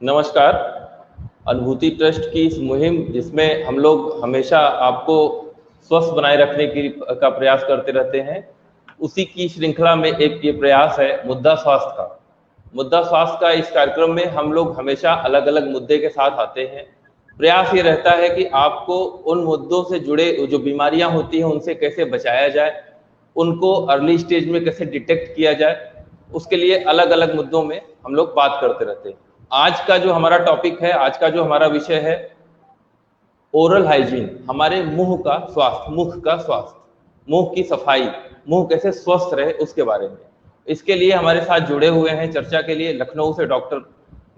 नमस्कार। अनुभूति ट्रस्ट की इस मुहिम जिसमें हम लोग हमेशा आपको स्वस्थ बनाए रखने का प्रयास करते रहते हैं, उसी की श्रृंखला में एक ये प्रयास है मुद्दा स्वास्थ्य का। मुद्दा स्वास्थ्य का इस कार्यक्रम में हम लोग हमेशा अलग अलग मुद्दे के साथ आते हैं। प्रयास ये रहता है कि आपको उन मुद्दों से जुड़े जो बीमारियां होती हैं उनसे कैसे बचाया जाए, उनको अर्ली स्टेज में कैसे डिटेक्ट किया जाए, उसके लिए अलग अलग मुद्दों में हम लोग बात करते रहते हैं। आज का जो हमारा टॉपिक है, आज का जो हमारा विषय है, ओरल हाइजीन, हमारे मुंह का स्वास्थ्य, मुख का स्वास्थ्य, मुंह की सफाई, मुंह कैसे स्वस्थ रहे उसके बारे में। इसके लिए हमारे साथ जुड़े हुए हैं चर्चा के लिए लखनऊ से डॉक्टर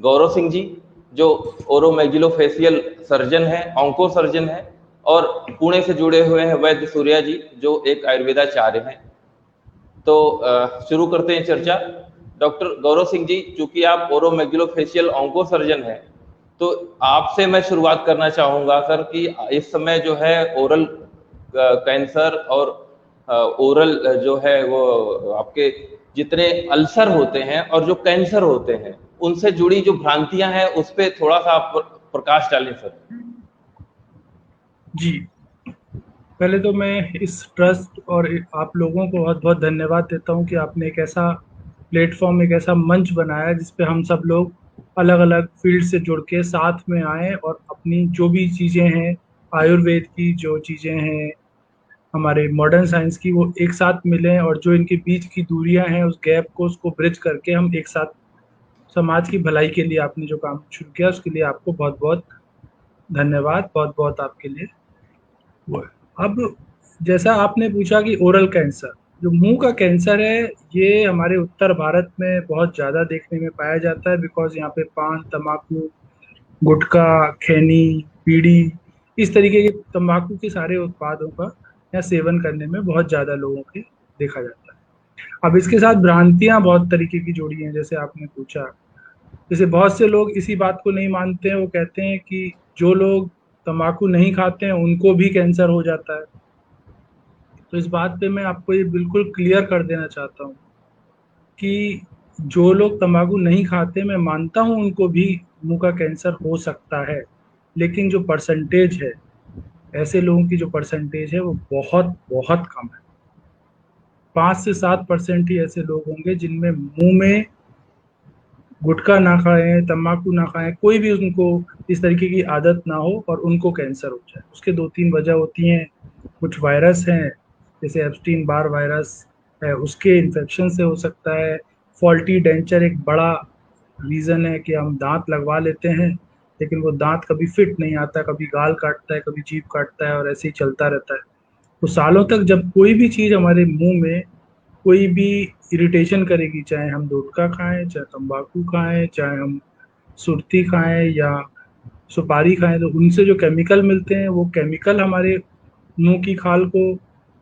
गौरव सिंह जी, जो ओरोमैक्सिलोफेशियल सर्जन है, ऑन्को सर्जन है, और पुणे से जुड़े हुए हैं वैद्य सूर्या जी, जो एक आयुर्वेदाचार्य हैं। तो शुरू करते हैं चर्चा। डॉक्टर गौरव सिंह जी, चूंकि आप ओरोमैक्सिलोफेशियल ऑन्को सर्जन हैं, तो आपसे मैं शुरुआत करना चाहूँगा सर कि इस समय जो है ओरल कैंसर और ओरल जो है वो आपके जितने अल्सर होते हैं और जो कैंसर होते हैं, उनसे जुड़ी जो भ्रांतियां हैं उस पर थोड़ा सा आप प्रकाश डालें सर। जी, पहले तो मैं इस ट्रस्ट और आप लोगों को बहुत बहुत धन्यवाद देता हूं कि आपने एक ऐसा प्लेटफॉर्म, एक ऐसा मंच बनाया जिस पे हम सब लोग अलग अलग फील्ड से जुड़ के साथ में आए और अपनी जो भी चीज़ें हैं, आयुर्वेद की जो चीज़ें हैं, हमारे मॉडर्न साइंस की, वो एक साथ मिलें और जो इनके बीच की दूरियां हैं उस गैप को, उसको ब्रिज करके हम एक साथ समाज की भलाई के लिए आपने जो काम शुरू किया उसके लिए आपको बहुत बहुत धन्यवाद, बहुत बहुत आपके लिए वो है। अब जैसा आपने पूछा कि ओरल कैंसर, जो मुंह का कैंसर है, ये हमारे उत्तर भारत में बहुत ज़्यादा देखने में पाया जाता है, बिकॉज यहाँ पे पान, तम्बाकू, गुटखा, खैनी, बीड़ी, इस तरीके के तंबाकू के सारे उत्पादों का यहाँ सेवन करने में बहुत ज़्यादा लोगों के देखा जाता है। अब इसके साथ भ्रांतियां बहुत तरीके की जोड़ी हैं, जैसे आपने पूछा। जैसे बहुत से लोग इसी बात को नहीं मानते हैं, वो कहते हैं कि जो लोग तंबाकू नहीं खाते हैं उनको भी कैंसर हो जाता है। तो इस बात पे मैं आपको ये बिल्कुल क्लियर कर देना चाहता हूँ कि जो लोग तंबाकू नहीं खाते, मैं मानता हूँ उनको भी मुंह का कैंसर हो सकता है, लेकिन जो परसेंटेज है, ऐसे लोगों की जो परसेंटेज है वो बहुत बहुत कम है। 5 से 7% ही ऐसे लोग होंगे जिनमें मुंह में गुटखा ना खाएं, तम्बाकू ना खाएं, कोई भी उनको इस तरीके की आदत ना हो और उनको कैंसर हो जाए। उसके 2-3 वजह होती हैं। कुछ वायरस हैं, जैसे एप्स्टीन बार वायरस है, उसके इन्फेक्शन से हो सकता है। फॉल्टी डेंचर एक बड़ा रीज़न है कि हम दांत लगवा लेते हैं लेकिन वो दांत कभी फिट नहीं आता, कभी गाल काटता है, कभी जीभ काटता है और ऐसे ही चलता रहता है। तो सालों तक जब कोई भी चीज़ हमारे मुंह में कोई भी इरिटेशन करेगी, चाहे हम गुटखा खाएं, चाहे तंबाकू खाएं, चाहे हम सुरती खाएं या सुपारी खाएं, तो उनसे जो केमिकल मिलते हैं वो केमिकल हमारे मुंह की खाल को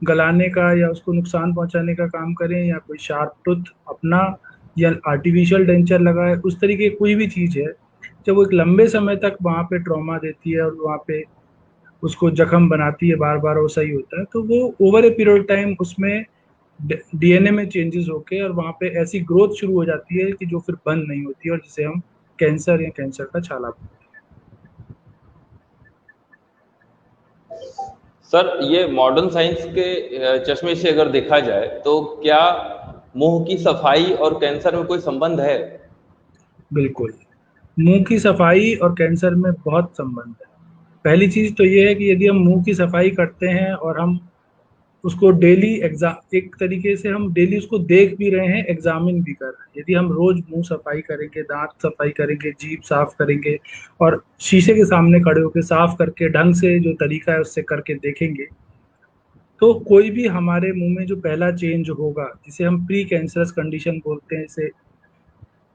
गलाने का या उसको नुकसान पहुंचाने का काम करें, या कोई शार्प टूथ अपना या आर्टिफिशियल डेंचर लगाए, उस तरीके की कोई भी चीज़ है, जब वो एक लंबे समय तक वहाँ पे ट्रॉमा देती है और वहाँ पे उसको जख्म बनाती है, बार बार वो सही होता है, तो वो ओवर ए पीरियड टाइम उसमें डीएनए में चेंजेस होके और वहाँ पे ऐसी ग्रोथ शुरू हो जाती है कि जो फिर बंद नहीं होती है और जिसे हम कैंसर या कैंसर का छाला बोलते सर, ये मॉडर्न साइंस के चश्मे से अगर देखा जाए तो क्या मुंह की सफाई और कैंसर में कोई संबंध है? हैं। बिल्कुल, मुंह की सफाई और कैंसर में बहुत संबंध है। पहली चीज तो ये है कि यदि हम मुंह की सफाई करते हैं और हम उसको डेली एग्जाम, एक तरीके से हम डेली उसको देख भी रहे हैं, एग्जामिन भी कर रहे हैं, यदि हम रोज मुंह सफाई करेंगे, दांत सफाई करेंगे, जीभ साफ करेंगे और शीशे के सामने खड़े होकर साफ करके ढंग से जो तरीका है उससे करके देखेंगे, तो कोई भी हमारे मुंह में जो पहला चेंज होगा, जिसे हम प्री कैंसरस कंडीशन बोलते हैं, इसे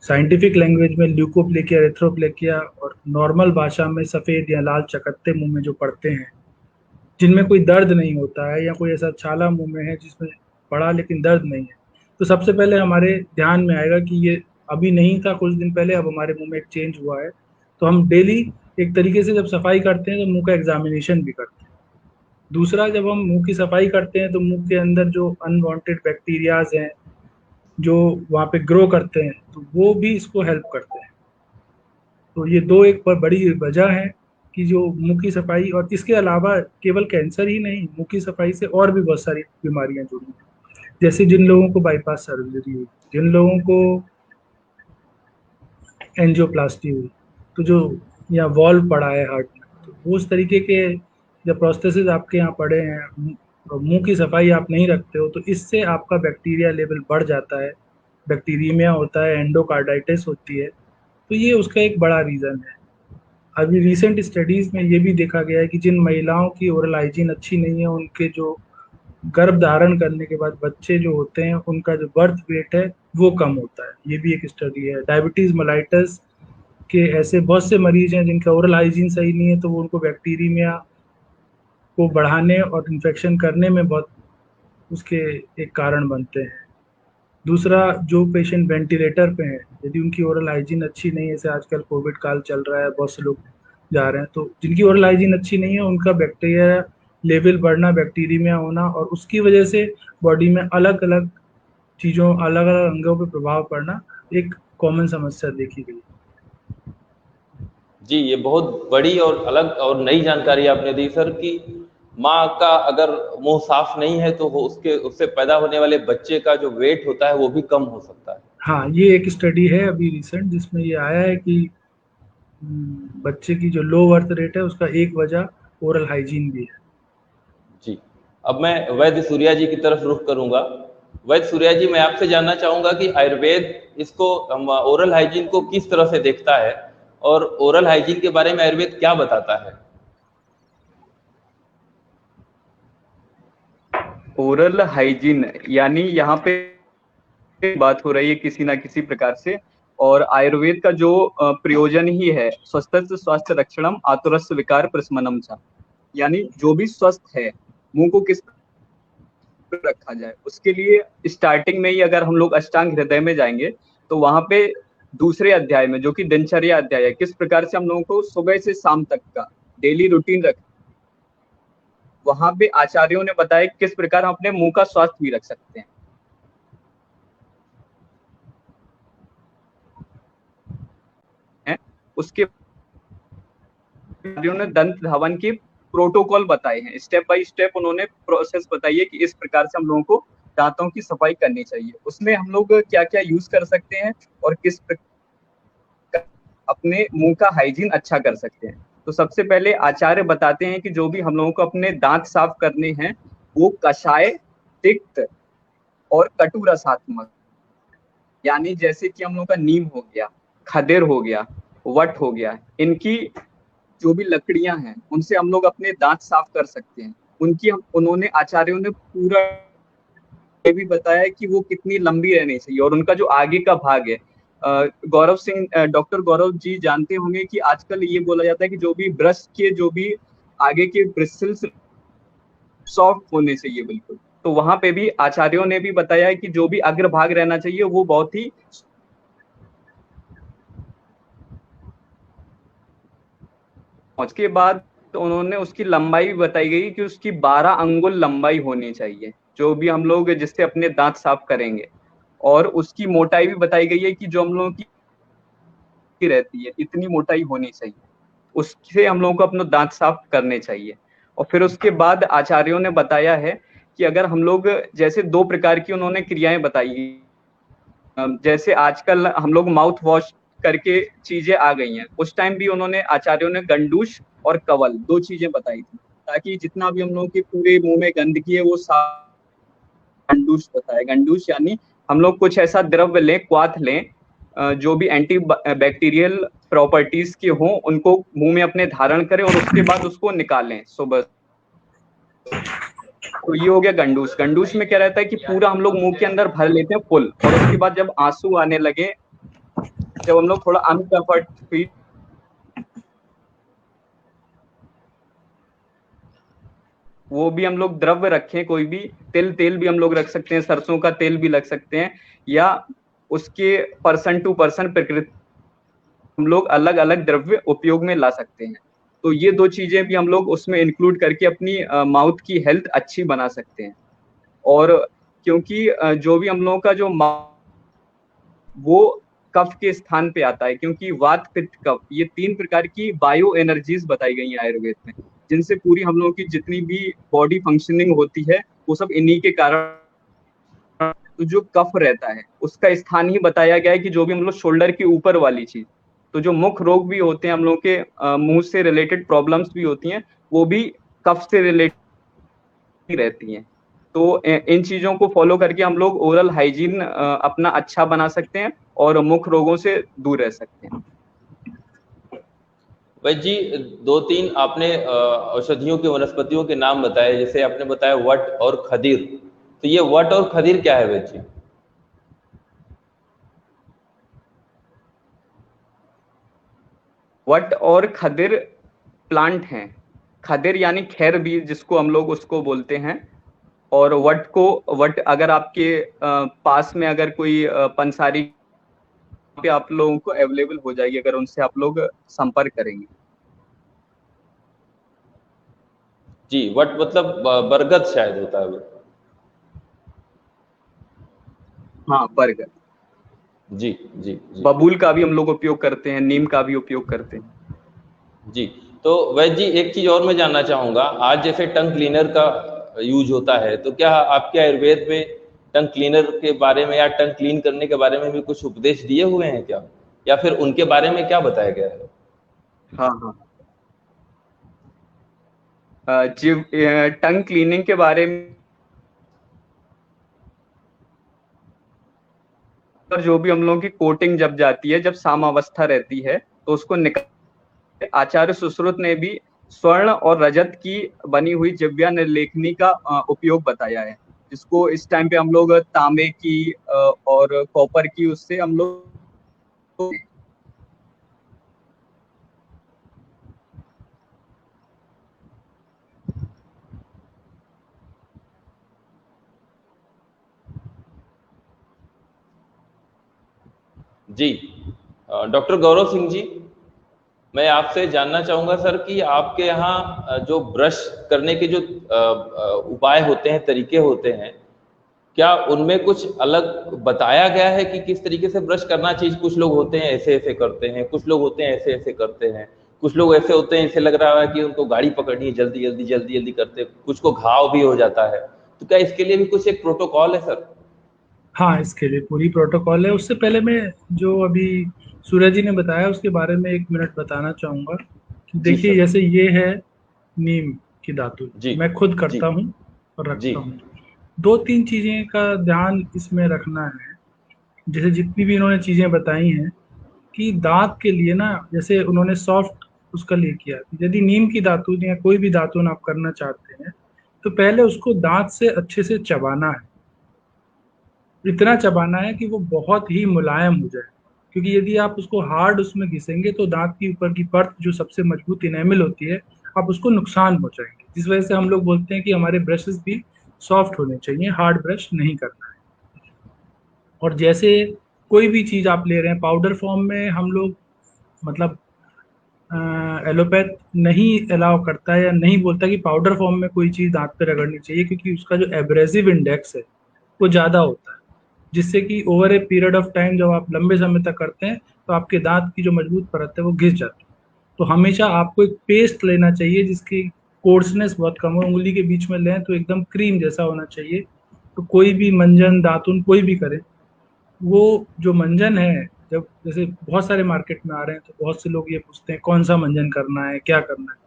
साइंटिफिक लैंग्वेज में ल्यूकोप्लेकिया, एरिथ्रोप्लेकिया, और नॉर्मल भाषा में सफेद या लाल चकत्ते मुंह में जो पड़ते हैं, जिनमें कोई दर्द नहीं होता है, या कोई ऐसा छाला मुंह में है जिसमें पड़ा लेकिन दर्द नहीं है, तो सबसे पहले हमारे ध्यान में आएगा कि ये अभी नहीं था कुछ दिन पहले, अब हमारे मुंह में एक चेंज हुआ है। तो हम डेली एक तरीके से जब सफाई करते हैं तो मुंह का एग्जामिनेशन भी करते हैं। दूसरा, जब हम मुंह की सफाई करते हैं तो मुंह के अंदर जो अनवांटेड बैक्टीरियाज हैं जो वहाँ पे ग्रो करते हैं, तो वो भी इसको हेल्प करते हैं। तो ये दो एक पर बड़ी वजह है कि जो मुंह की सफाई, और इसके अलावा केवल कैंसर ही नहीं, मुंह की सफाई से और भी बहुत सारी बीमारियां जुड़ी हैं। जैसे जिन लोगों को बाईपास सर्जरी हुई, जिन लोगों को एंजियोप्लास्टी हुई, तो जो या वॉल्व पड़ा है हार्ट में, तो वो उस तरीके के जब प्रोस्थेसिस आपके यहाँ पड़े हैं और मुंह की सफाई आप नहीं रखते हो, तो इससे आपका बैक्टीरिया लेवल बढ़ जाता है, बैक्टीरियमिया होता है, एंडोकार्डाइटिस होती है। तो ये उसका एक बड़ा रीज़न है। अभी रिसेंट स्टडीज़ में ये भी देखा गया है कि जिन महिलाओं की ओरल हाइजीन अच्छी नहीं है, उनके जो गर्भ धारण करने के बाद बच्चे जो होते हैं, उनका जो बर्थ वेट है वो कम होता है। ये भी एक स्टडी है। डायबिटीज मेलाइटस के ऐसे बहुत से मरीज हैं जिनका ओरल हाइजीन सही नहीं है, तो वो उनको बैक्टीरिया को बढ़ाने और इन्फेक्शन करने में बहुत उसके एक कारण बनते हैं। दूसरा, जो पेशेंट वेंटिलेटर पे हैं, यदि उनकी ओरल हाइजीन अच्छी नहीं है, जैसे आजकल कोविड काल चल रहा है, बहुत से लोग जा रहे हैं, तो जिनकी ओरल हाइजीन अच्छी नहीं है, उनका बैक्टीरिया लेवल बढ़ना, बैक्टीरिया होना, और उसकी वजह से बॉडी में अलग अलग चीज़ों, अलग अलग अंगों पर प्रभाव पड़ना एक कॉमन समस्या देखी गई। जी, ये बहुत बड़ी और अलग और नई जानकारी आपने दी सर कि माँ का अगर मुंह साफ नहीं है तो वो उससे पैदा होने वाले बच्चे का जो वेट होता है वो भी कम हो सकता है। हाँ, ये एक स्टडी है अभी रिसेंट जिसमें ये आया है कि बच्चे की जो लो बर्थ रेट है उसका एक वजह ओरल हाइजीन भी है। जी, अब मैं वैद्य सूर्या जी की तरफ रुख करूंगा। वैद्य सूर्या जी, मैं आपसे जानना चाहूंगा कि आयुर्वेद इसको ओरल हाइजीन को किस तरह से देखता है और ओरल हाइजीन के बारे में आयुर्वेद क्या बताता है? ओरल हाइजीन यानी यहाँ पे बात हो रही है किसी ना किसी प्रकार से, और आयुर्वेद का जो प्रयोजन ही है स्वस्थ स्वास्थ्य रक्षणम आतुरस्य विकार प्रशमनम च, यानी जो भी स्वस्थ है मुंह को किस रखा जाए, उसके लिए स्टार्टिंग में ही अगर हम लोग अष्टांग हृदय में जाएंगे तो वहां पे दूसरे अध्याय में, जो कि दिनचर्या अध्याय है, किस प्रकार से हम लोगों को सुबह से शाम तक का डेली रूटीन रख, वहां पे आचार्यों ने बताया किस प्रकार हम अपने मुंह का स्वास्थ्य भी रख सकते हैं। उसके आचार्यों ने दंत धावन के प्रोटोकॉल बताए हैं, स्टेप बाय स्टेप उन्होंने प्रोसेस बताई है कि इस प्रकार से हम लोगों को दांतों की सफाई करनी चाहिए। उसमें हम लोग क्या क्या यूज कर सकते हैं और किस प्रकार अपने मुंह का हाइजीन अच्छा कर सकते हैं। तो सबसे पहले आचार्य बताते हैं कि जो भी हम लोगों को अपने दांत साफ करने हैं वो कषाय, तिक्त और कटु रसात्मक, यानी जैसे कि हम लोगों का नीम हो गया, खदेर हो गया, वट हो गया, इनकी जो भी लकड़ियां हैं उनसे हम लोग अपने दांत साफ कर सकते हैं। उन्होंने आचार्यों ने पूरा ये भी बताया कि वो कितनी लंबी रहनी चाहिए और उनका जो आगे का भाग है, गौरव सिंह, डॉक्टर गौरव जी जानते होंगे कि आजकल ये बोला जाता है कि जो भी ब्रश के जो भी आगे के ब्रिसल्स सॉफ्ट होने चाहिए बिल्कुल, तो वहां पे भी आचार्यों ने भी बताया है कि जो भी अग्रभाग रहना चाहिए वो बहुत ही, उसके बाद तो उन्होंने उसकी लंबाई भी बताई गई कि उसकी 12 अंगुल लंबाई होनी चाहिए, जो भी हम लोग जिससे अपने दांत साफ करेंगे, और उसकी मोटाई भी बताई गई है कि जो हम लोगों की रहती है इतनी मोटाई होनी चाहिए, उससे हम लोगों को अपना दांत साफ करने चाहिए। और फिर उसके बाद आचार्यों ने बताया है कि अगर हम लोग, जैसे 2 प्रकार की उन्होंने क्रियाएं बताई, जैसे आजकल हम लोग माउथ वॉश करके चीजें आ गई हैं, उस टाइम भी उन्होंने आचार्यों ने गंडूश और कवल 2 चीजें बताई थी, ताकि जितना भी हम लोगों के पूरे मुंह में गंदगी है वो साफ। गंडूश बताया, गंडूश यानी हम लोग कुछ ऐसा द्रव्य लें, क्वाथ लें, जो भी एंटी बैक्टीरियल प्रॉपर्टीज के हों, उनको मुंह में अपने धारण करें और उसके बाद उसको निकालें सुबह। तो ये हो गया गंडूश। गंडूश में क्या रहता है कि पूरा हम लोग मुंह के अंदर भर लेते हैं फुल, और उसके बाद जब आंसू आने लगे, जब हम लोग थोड़ा अनकंफर्ट फील, वो भी हम लोग द्रव्य रखें, कोई भी तेल भी हम लोग रख सकते हैं, सरसों का तेल भी लग सकते हैं, या उसके पर्सन टू पर्सन प्रकृति हम लोग अलग अलग द्रव्य उपयोग में ला सकते हैं। तो ये 2 चीजें भी हम लोग उसमें इंक्लूड करके अपनी माउथ की हेल्थ अच्छी बना सकते हैं। और क्योंकि जो भी हम लोगों का जो वो कफ के स्थान पे आता है, क्योंकि वात पित्त कफ ये 3 प्रकार की बायो एनर्जीज बताई गई हैं आयुर्वेद में, जिनसे पूरी हम लोगों की जितनी भी बॉडी फंक्शनिंग होती है वो सब इन्हीं के कारण। तो जो कफ रहता है उसका स्थान ही बताया गया है कि जो भी हम लोग शोल्डर के ऊपर वाली चीज, तो जो मुख रोग भी होते हैं हम लोग के, मुंह से रिलेटेड प्रॉब्लम्स भी होती हैं, वो भी कफ से रिलेटेड रहती हैं। तो इन चीजों को फॉलो करके हम लोग ओरल हाइजीन अपना अच्छा बना सकते हैं और मुख रोगों से दूर रह सकते हैं। वैद्य जी, 2-3 आपने औषधियों के वनस्पतियों के नाम बताए, जैसे आपने बताया वट और खदीर। तो ये वट और खदीर क्या है वैद्य जी? वट और खदिर प्लांट हैं। खदिर यानी खैर बीज जिसको हम लोग उसको बोलते हैं, और वट अगर आपके पास में अगर कोई पंसारी पे आप लोगों को अवेलेबल हो जाएगी, अगर उनसे आप लोग संपर्क करेंगे। जी, वट मतलब बरगद शायद होता है वो। हाँ, बरगद। जी जी जी। बबूल का भी हम लोग उपयोग करते हैं, नीम का भी उपयोग करते हैं। जी, तो वैद्य जी एक चीज और मैं जानना चाहूंगा, आज जैसे टंग क्लीनर का यूज होता है, तो क्या आपके आयुर्वेद में टंग क्लीनर के बारे में या टंग क्लीन करने के बारे में भी कुछ उपदेश दिए हुए हैं क्या, या फिर उनके बारे में क्या बताया गया है? हाँ हाँ, जीव टंग क्लीनिंग के बारे में पर जो भी हम लोगों की कोटिंग जब जाती है, जब सामावस्था रहती है, तो उसको निकाल, आचार्य सुश्रुत ने भी स्वर्ण और रजत की बनी हुई जिव्या निर्लेखनी का उपयोग बताया है, जिसको इस टाइम पे हम लोग तांबे की और कॉपर की, उससे हम लोग जी, डॉक्टर गौरव सिंह जी, मैं आपसे जानना चाहूंगा सर कि आपके यहाँ जो ब्रश करने के जो उपाय होते हैं, तरीके होते हैं, क्या उनमें कुछ अलग बताया गया है कि किस तरीके से ब्रश करना चाहिए? कुछ लोग होते हैं ऐसे ऐसे करते हैं, कुछ लोग होते हैं ऐसे ऐसे करते हैं, कुछ लोग ऐसे होते हैं ऐसे लग रहा है कि उनको गाड़ी पकड़नी है, जल्दी जल्दी जल्दी जल्दी करते हैं, कुछ को घाव भी हो जाता है। तो क्या इसके लिए भी कुछ एक प्रोटोकॉल है सर? हाँ, इसके लिए पूरी प्रोटोकॉल है। उससे पहले मैं जो अभी सूरज जी ने बताया उसके बारे में 1 मिनट बताना चाहूँगा। देखिए, जैसे ये है नीम की धातु, मैं खुद करता हूँ और रखता हूँ। 2-3 चीज़ें का ध्यान इसमें रखना है, जैसे जितनी भी इन्होंने चीज़ें बताई हैं कि दांत के लिए ना, जैसे उन्होंने सॉफ्ट उसका लिए किया, यदि नीम की धातु या कोई भी धातु आप करना चाहते हैं तो पहले उसको दांत से अच्छे से चबाना है, इतना चबाना है कि वो बहुत ही मुलायम हो जाए, क्योंकि यदि आप उसको हार्ड उसमें घिसेंगे तो दांत की ऊपर की परत जो सबसे मजबूत इनेमल होती है, आप उसको नुकसान पहुंचाएंगे। जिस वजह से हम लोग बोलते हैं कि हमारे ब्रशेस भी सॉफ्ट होने चाहिए, हार्ड ब्रश नहीं करना है। और जैसे कोई भी चीज़ आप ले रहे हैं पाउडर फॉर्म में, हम लोग मतलब एलोपैथ नहीं अलाउ करता है या नहीं बोलता कि पाउडर फॉर्म में कोई चीज़ दांत पे रगड़नी चाहिए, क्योंकि उसका जो एब्रेसिव इंडेक्स है वो ज़्यादा होता है, जिससे कि over a period of time जब आप लंबे समय तक करते हैं तो आपके दांत की जो मजबूत परत है वो घिस जाती है। तो हमेशा आपको एक पेस्ट लेना चाहिए जिसकी कोर्सनेस बहुत कम हो, उंगली के बीच में लें तो एकदम क्रीम जैसा होना चाहिए। तो कोई भी मंजन दातुन कोई भी करे, वो जो मंजन है, जब जैसे बहुत सारे मार्केट में आ रहे हैं तो बहुत से लोग ये पूछते हैं कौन सा मंजन करना है, क्या करना है।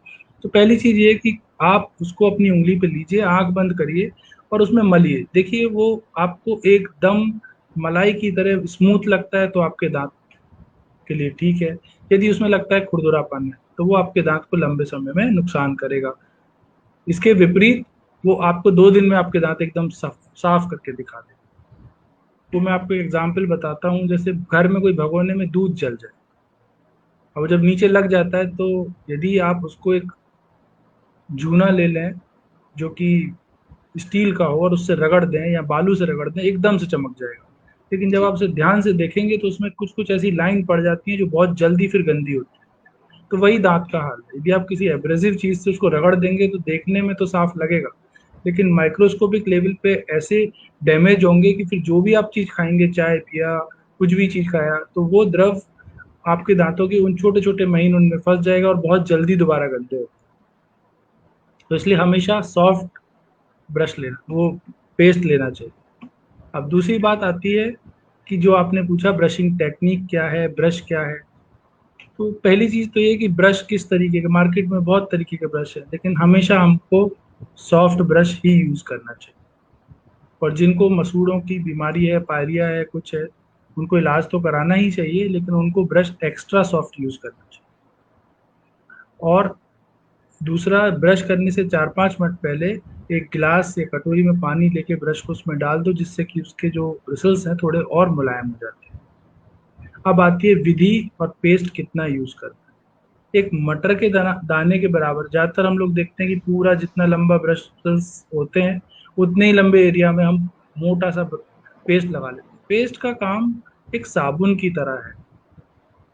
तो पहली चीज़ ये है कि आप उसको अपनी उंगली पे लीजिए, आंख बंद करिए और उसमें मलिए। देखिए वो आपको एकदम मलाई की तरह स्मूथ लगता है तो आपके दांत के लिए ठीक है। यदि उसमें लगता है खुरदुरापन है तो वो आपके दांत को लंबे समय में नुकसान करेगा। इसके विपरीत वो आपको 2 दिन में आपके दांत एकदम साफ करके दिखा देगा। तो मैं आपको एग्जाम्पल बताता हूँ, जैसे घर में कोई भगोने में दूध जल जाए, और जब नीचे लग जाता है तो यदि आप उसको एक जूना ले लें जो कि स्टील का हो और उससे रगड़ दें या बालू से रगड़ दें, एकदम से चमक जाएगा। लेकिन जब आप उसे ध्यान से देखेंगे तो उसमें कुछ कुछ ऐसी लाइन पड़ जाती है जो बहुत जल्दी फिर गंदी होती है। तो वही दांत का हाल है, यदि आप किसी एब्रेसिव चीज़ से उसको रगड़ देंगे तो देखने में तो साफ लगेगा, लेकिन माइक्रोस्कोपिक लेवल पे ऐसे डैमेज होंगे कि फिर जो भी आप चीज़ खाएंगे, चाय पिया कुछ भी चीज खाया, तो वो द्रव आपके दांतों के उन छोटे छोटे महीन उनमें फंस जाएगा और बहुत जल्दी दोबारा गंदे हो। तो इसलिए हमेशा सॉफ्ट ब्रश लेना, वो पेस्ट लेना चाहिए। अब दूसरी बात आती है कि जो आपने पूछा ब्रशिंग टेक्निक क्या है, ब्रश क्या है। तो पहली चीज तो ये कि ब्रश किस तरीके के, मार्केट में बहुत तरीके के ब्रश है, लेकिन हमेशा हमको सॉफ्ट ब्रश ही यूज करना चाहिए। और जिनको मसूड़ों की बीमारी है, पायरिया है, कुछ है, उनको इलाज तो कराना ही चाहिए, लेकिन उनको ब्रश एक्स्ट्रा सॉफ्ट यूज करना चाहिए। और दूसरा, ब्रश करने से 4-5 मिनट पहले एक गिलास या कटोरी में पानी लेके ब्रश को उसमें डाल दो, जिससे कि उसके जो ब्रिसल्स हैं थोड़े और मुलायम हो जाते हैं। अब आती है विधि और पेस्ट कितना यूज करना है। एक मटर के दाने के बराबर, ज्यादातर हम लोग देखते हैं कि पूरा जितना लंबा ब्रश होते हैं उतने ही लंबे एरिया में हम मोटा सा पेस्ट लगा लेते हैं। पेस्ट का काम एक साबुन की तरह है।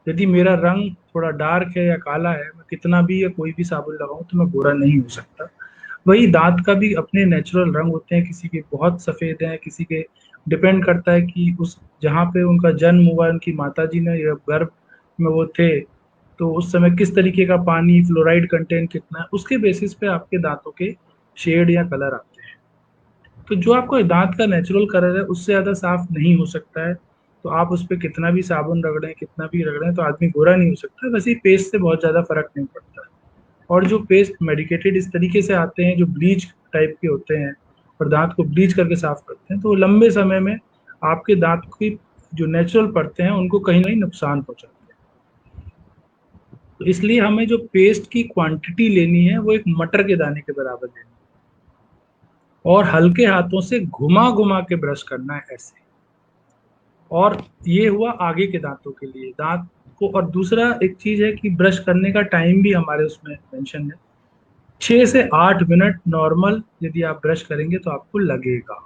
यदि मेरा रंग थोड़ा डार्क है या काला है, मैं कितना भी या कोई भी साबुन लगाऊं तो मैं गोरा नहीं हो सकता। वही दांत का भी अपने नेचुरल रंग होते हैं, किसी के बहुत सफेद हैं, किसी के डिपेंड करता है कि उस जहाँ पे उनका जन्म हुआ, उनकी माता जी ने या गर्भ में वो थे, तो उस समय किस तरीके का पानी, फ्लोराइड कंटेंट कितना है, उसके बेसिस पे आपके दांतों के शेड या कलर आते हैं। तो जो आपको दांत का नेचुरल कलर है उससे ज्यादा साफ नहीं हो सकता है, तो आप उस पर कितना भी साबुन रगड़ें, कितना भी रगड़ें, तो आदमी गोरा नहीं हो सकता। वैसे ही पेस्ट से बहुत ज्यादा फर्क नहीं पड़ता है। और जो पेस्ट मेडिकेटेड इस तरीके से आते हैं, जो ब्लीच टाइप के होते हैं और दांत को ब्लीच करके साफ करते हैं, तो वो लंबे समय में आपके दांत की जो नेचुरल परतें हैं उनको कहीं ना कहीं नुकसान पहुंचाते हैं। तो इसलिए हमें जो पेस्ट की क्वांटिटी लेनी है वो एक मटर के दाने के बराबर लेनी है, और हल्के हाथों से घुमा घुमा के ब्रश करना है ऐसे। और ये हुआ आगे के दांतों के लिए, दांत को। और दूसरा एक चीज है कि ब्रश करने का टाइम भी हमारे उसमें मेंशन है, 6 से 8 मिनट नॉर्मल यदि आप ब्रश करेंगे तो आपको लगेगा।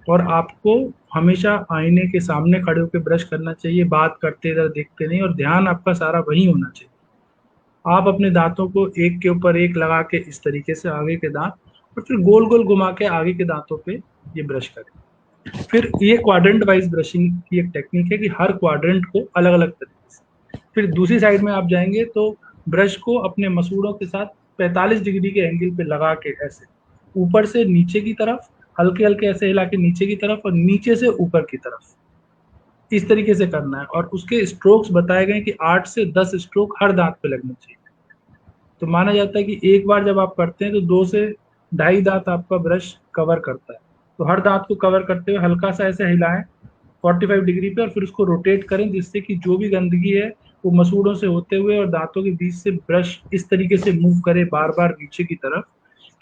और आपको हमेशा आईने के सामने खड़े होकर ब्रश करना चाहिए, बात करते इधर देखते नहीं, और ध्यान आपका सारा वही होना चाहिए। आप अपने दांतों को एक के ऊपर एक लगा के इस तरीके से आगे के दांत, और फिर गोल गोल घुमा के आगे के दांतों पे ये ब्रश करें। फिर ये क्वाड्रेंट वाइज ब्रशिंग की एक टेक्निक है कि हर क्वाड्रेंट को अलग अलग तरीके से। फिर दूसरी साइड में आप जाएंगे तो ब्रश को अपने मसूड़ों के साथ 45 डिग्री के एंगल पे लगा के ऐसे ऊपर से नीचे की तरफ हल्के हल्के ऐसे हिला के नीचे की तरफ, और नीचे से ऊपर की तरफ, इस तरीके से करना है। और उसके स्ट्रोक्स बताए गए कि 8 से 10 स्ट्रोक हर दांत पे लगने चाहिए। तो माना जाता है कि एक बार जब आप करते हैं तो 2 से ढाई दांत आपका ब्रश कवर करता है। तो हर दांत को कवर करते हुए हल्का सा ऐसे हिलाएं 45 डिग्री पे, और फिर उसको रोटेट करें, जिससे कि जो भी गंदगी है वो मसूड़ों से होते हुए और दांतों के बीच से ब्रश इस तरीके से मूव करे बार बार नीचे की तरफ,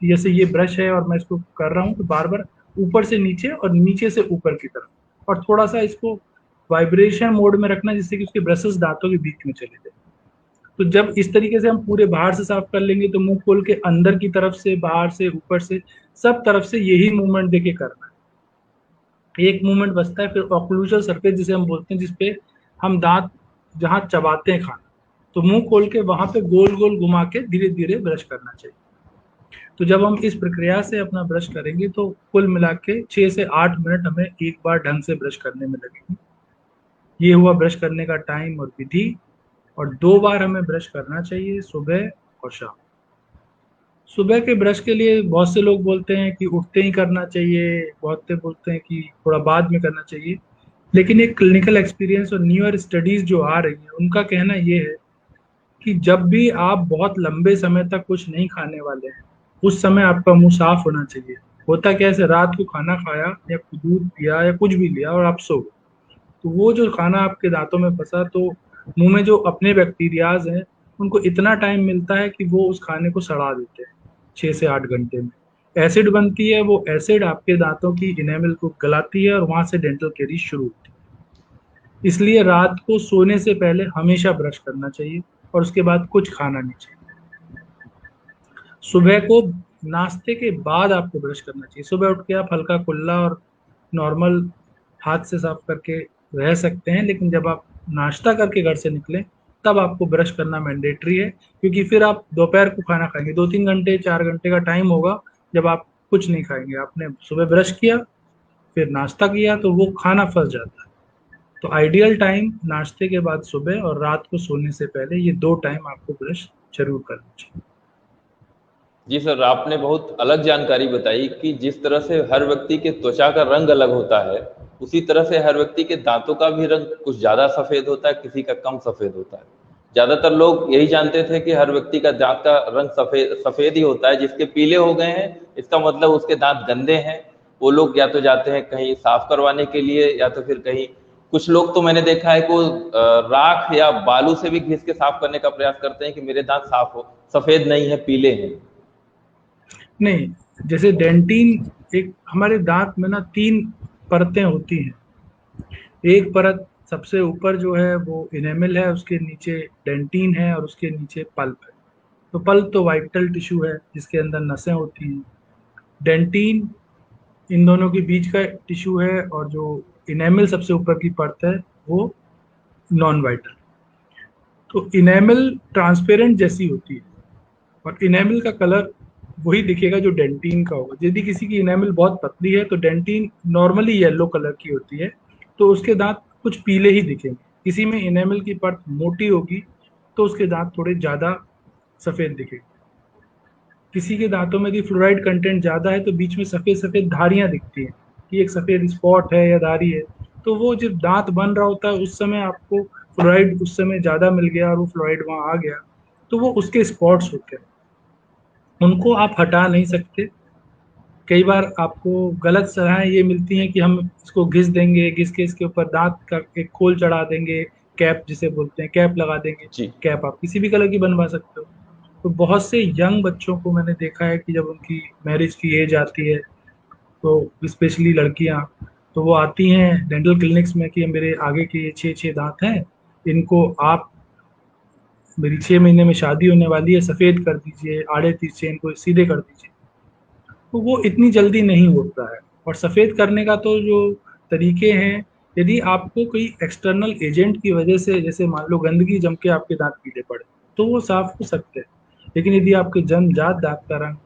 कि जैसे ये ब्रश है और मैं इसको कर रहा हूँ तो बार बार ऊपर से नीचे और नीचे से ऊपर की तरफ, और थोड़ा सा इसको वाइब्रेशन मोड में रखना, जिससे कि उसके ब्रशेस दांतों के बीच में चले जाए। तो जब इस तरीके से हम पूरे बाहर से साफ कर लेंगे तो मुंह खोल के अंदर की तरफ से, बाहर से, ऊपर से, सब तरफ से यही मूवमेंट देके करना है। एक मूवमेंट बचता है फिर ऑक्लूजल सरफेस जिसे हम बोलते हैं, जिसपे हम दांत जहाँ चबाते हैं खाना, तो मुंह खोल के वहां पे गोल गोल घुमा के धीरे धीरे ब्रश करना चाहिए। तो जब हम इस प्रक्रिया से अपना ब्रश करेंगे तो कुल मिला के 6 से 8 मिनट हमें एक बार ढंग से ब्रश करने में लगेगी। ये हुआ ब्रश करने का टाइम और विधि। और 2 बार हमें ब्रश करना चाहिए, सुबह और शाम। सुबह के ब्रश के लिए बहुत से लोग बोलते हैं कि उठते ही करना चाहिए, बहुत से बोलते हैं कि थोड़ा बाद में करना चाहिए। लेकिन एक क्लिनिकल एक्सपीरियंस और न्यूअर स्टडीज जो आ रही हैं उनका कहना ये है कि जब भी आप बहुत लंबे समय तक कुछ नहीं खाने वाले हैं, उस समय आपका मुंह साफ होना चाहिए। होता क्या है, रात को खाना खाया या दूध पिया या कुछ भी लिया और आप सो गए, तो वो जो खाना आपके दांतों में फंसा, तो मुंह में जो अपने बैक्टीरियाज हैं उनको इतना टाइम मिलता है कि वो उस खाने को सड़ा देते हैं 6 से 8 घंटे में। एसिड बनती है, वो एसिड आपके दांतों की इनेमल को गलाती है और वहां से डेंटल कैरीज शुरू होती है। इसलिए रात को सोने से पहले हमेशा ब्रश करना चाहिए और उसके बाद कुछ खाना नहीं चाहिए। सुबह को नाश्ते के बाद आपको ब्रश करना चाहिए। सुबह उठ के आप हल्का कुल्ला और नॉर्मल हाथ से साफ करके रह सकते हैं, लेकिन जब आप नाश्ता करके घर से निकलें तब आपको ब्रश करना मैंडेटरी है, क्योंकि फिर आप दोपहर को खाना खाएंगे, 2-3 घंटे 4 घंटे का टाइम होगा जब आप कुछ नहीं खाएंगे। आपने सुबह ब्रश किया, फिर नाश्ता किया, तो वो खाना फंस जाता है। तो आइडियल टाइम नाश्ते के बाद सुबह और रात को सोने से पहले, ये 2 टाइम आपको ब्रश जरूर करना चाहिए। जी सर, आपने बहुत अलग जानकारी बताई कि जिस तरह से हर व्यक्ति के त्वचा का रंग अलग होता है, उसी तरह से हर व्यक्ति के दांतों का भी रंग कुछ ज्यादा सफेद होता है, किसी का कम सफेद होता है। ज्यादातर लोग यही जानते थे कि हर व्यक्ति का दांत का रंग सफेद ही होता है, जिसके पीले हो गए हैं इसका मतलब उसके दांत गंदे हैं। वो लोग या तो जाते हैं कहीं साफ करवाने के लिए, या तो फिर कहीं, कुछ लोग तो मैंने देखा है कि वो राख या बालू से भी घिस के साफ करने का प्रयास करते हैं कि मेरे दांत साफ हो, सफेद नहीं है, पीले हैं। नहीं, जैसे डेंटिन, एक हमारे दांत में ना 3 परतें होती हैं। एक परत सबसे ऊपर जो है वो इनेमल है, उसके नीचे डेंटिन है और उसके नीचे पल्प है। तो पल्प तो वाइटल टिश्यू है जिसके अंदर नसें होती हैं। डेंटिन इन दोनों के बीच का टिश्यू है, और जो इनेमल सबसे ऊपर की परत है वो नॉन वाइटल। तो इनेमल ट्रांसपेरेंट जैसी होती है, और इनेमल का कलर वही दिखेगा जो डेंटिन का होगा। यदि किसी की इनेमल बहुत पतली है तो डेंटिन नॉर्मली येलो कलर की होती है, तो उसके दांत कुछ पीले ही दिखेंगे। किसी में इनेमल की परत मोटी होगी तो उसके दांत थोड़े ज़्यादा सफ़ेद दिखेंगे। किसी के दांतों में यदि फ्लोराइड कंटेंट ज़्यादा है तो बीच में सफ़ेद सफ़ेद धारियाँ दिखती हैं कि एक सफ़ेद स्पॉट है या धारी है। तो वो जब दांत बन रहा होता है उस समय आपको फ्लोराइड उस समय ज़्यादा मिल गया और वो फ्लोराइड वहाँ आ गया, तो वो उसके स्पॉट्स होते हैं, उनको आप हटा नहीं सकते। कई बार आपको गलत सलाहें ये मिलती हैं कि हम इसको घिस देंगे, घिस के इसके ऊपर दांत का एक खोल चढ़ा देंगे, कैप जिसे बोलते हैं, कैप लगा देंगे। जी। कैप आप किसी भी कलर की बनवा सकते हो। तो बहुत से यंग बच्चों को मैंने देखा है कि जब उनकी मैरिज की एज आती है, तो स्पेशली लड़कियां, तो वो आती हैं डेंटल क्लिनिक्स में कि मेरे आगे के ये 6 दांत हैं, इनको आप, मेरी 6 महीने में शादी होने वाली है, सफ़ेद कर दीजिए, आड़े तिरछे इनको सीधे कर दीजिए। तो वो इतनी जल्दी नहीं होता है। और सफ़ेद करने का तो जो तरीके हैं, यदि आपको कोई एक्सटर्नल एजेंट की वजह से, जैसे मान लो गंदगी जम के आपके दांत पीले पड़े, तो वो साफ हो सकते हैं। लेकिन यदि आपके जन्मजात दांत का रंग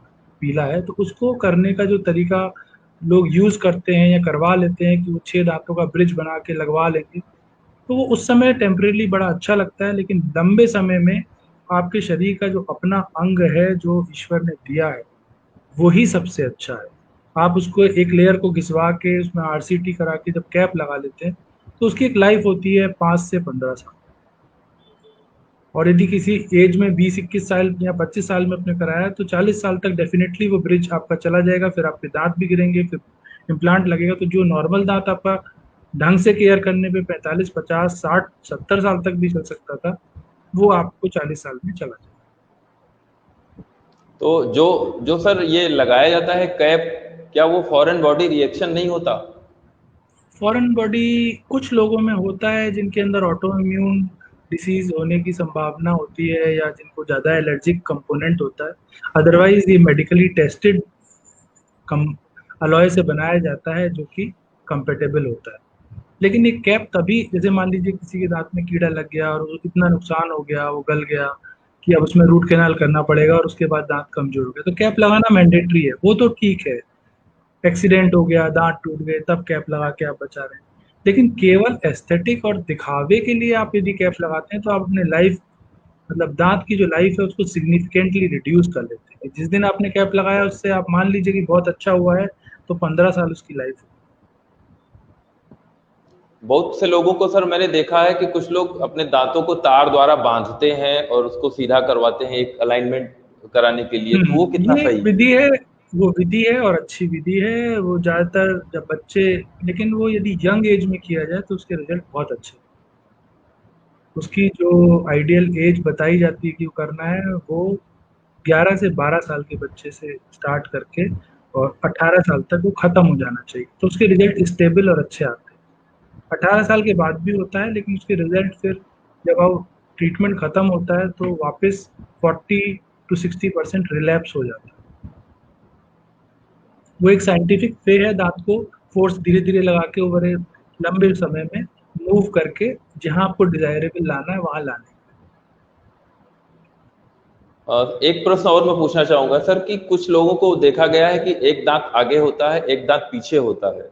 पीला है तो उसको करने का जो तरीका लोग यूज़ करते हैं या करवा लेते हैं कि वो 6 दांतों का ब्रिज बना के लगवा लेंगे, तो वो उस समय टेम्परेली बड़ा अच्छा लगता है, लेकिन लंबे समय में आपके शरीर का जो अपना अंग है जो ईश्वर ने दिया है वही सबसे अच्छा है। आप उसको एक लेयर को घिसवा के उसमें आरसीटी करा के जब कैप लगा लेते हैं तो उसकी एक लाइफ होती है 5 से 15 साल। और यदि किसी एज में 20-21 साल या 25 साल में आपने कराया तो 40 साल तक डेफिनेटली वो ब्रिज आपका चला जाएगा। फिर आपके दांत भी गिरेंगे, फिर इम्प्लांट लगेगा। तो जो नॉर्मल दांत आपका ढंग से केयर करने पे 45, 50, 60, 70 साल तक भी चल सकता था, वो आपको 40 साल में चला जाएगा। तो जो जो सर ये लगाया जाता है कैप, क्या वो फॉरेन बॉडी रिएक्शन नहीं होता? फॉरेन बॉडी कुछ लोगों में होता है जिनके अंदर ऑटो इम्यून डिसीज होने की संभावना होती है या जिनको ज़्यादा एलर्जिक कंपोनेंट होता है। अदरवाइज ये मेडिकली टेस्टेड कम अलॉय से बनाया जाता है जो कि कंपेटेबल होता है। लेकिन ये कैप तभी, जैसे मान लीजिए किसी के दांत में कीड़ा लग गया और इतना नुकसान हो गया, वो गल गया कि अब उसमें रूट कैनाल करना पड़ेगा और उसके बाद दांत कमजोर हो गया, तो कैप लगाना मैंडेटरी है। वो तो ठीक है, एक्सीडेंट हो गया, दांत टूट गए, तब कैप लगा के आप बचा रहे हैं। लेकिन केवल एस्थेटिक और दिखावे के लिए आप यदि कैप लगाते हैं तो आप अपने लाइफ, मतलब दांत की जो लाइफ है उसको सिग्निफिकेंटली रिड्यूस कर लेते हैं। जिस दिन आपने कैप लगाया उससे आप मान लीजिए कि बहुत अच्छा हुआ है तो 15 साल उसकी लाइफ है। बहुत से लोगों को सर मैंने देखा है कि कुछ लोग अपने दांतों को तार द्वारा बांधते हैं और उसको सीधा करवाते हैं एक अलाइनमेंट कराने के लिए, तो वो कितना ये सही है? विधि है, वो विधि है और अच्छी विधि है। वो ज़्यादातर जब बच्चे, लेकिन वो यदि यंग एज में किया जाए तो उसके रिजल्ट बहुत अच्छे। उसकी जो आइडियल एज बताई जाती है कि वो करना है, वो 11 से 12 साल के बच्चे से स्टार्ट करके और 18 साल तक वो ख़त्म हो जाना चाहिए, तो उसके रिजल्ट स्टेबल और अच्छे आते हैं। 18 साल के बाद भी होता है लेकिन उसके रिजल्ट फिर जब अब ट्रीटमेंट ख़त्म होता है तो वापस 40-60% रिलैप्स हो जाता है। वो एक साइंटिफिक वे है दांत को फोर्स धीरे धीरे लगा के ओवर लंबे समय में मूव करके जहां आपको डिजायरेबल लाना है वहां लाने। एक प्रश्न और मैं पूछना चाहूंगा सर कि कुछ लोगों को देखा गया है कि एक दांत आगे होता है, एक दांत पीछे होता है,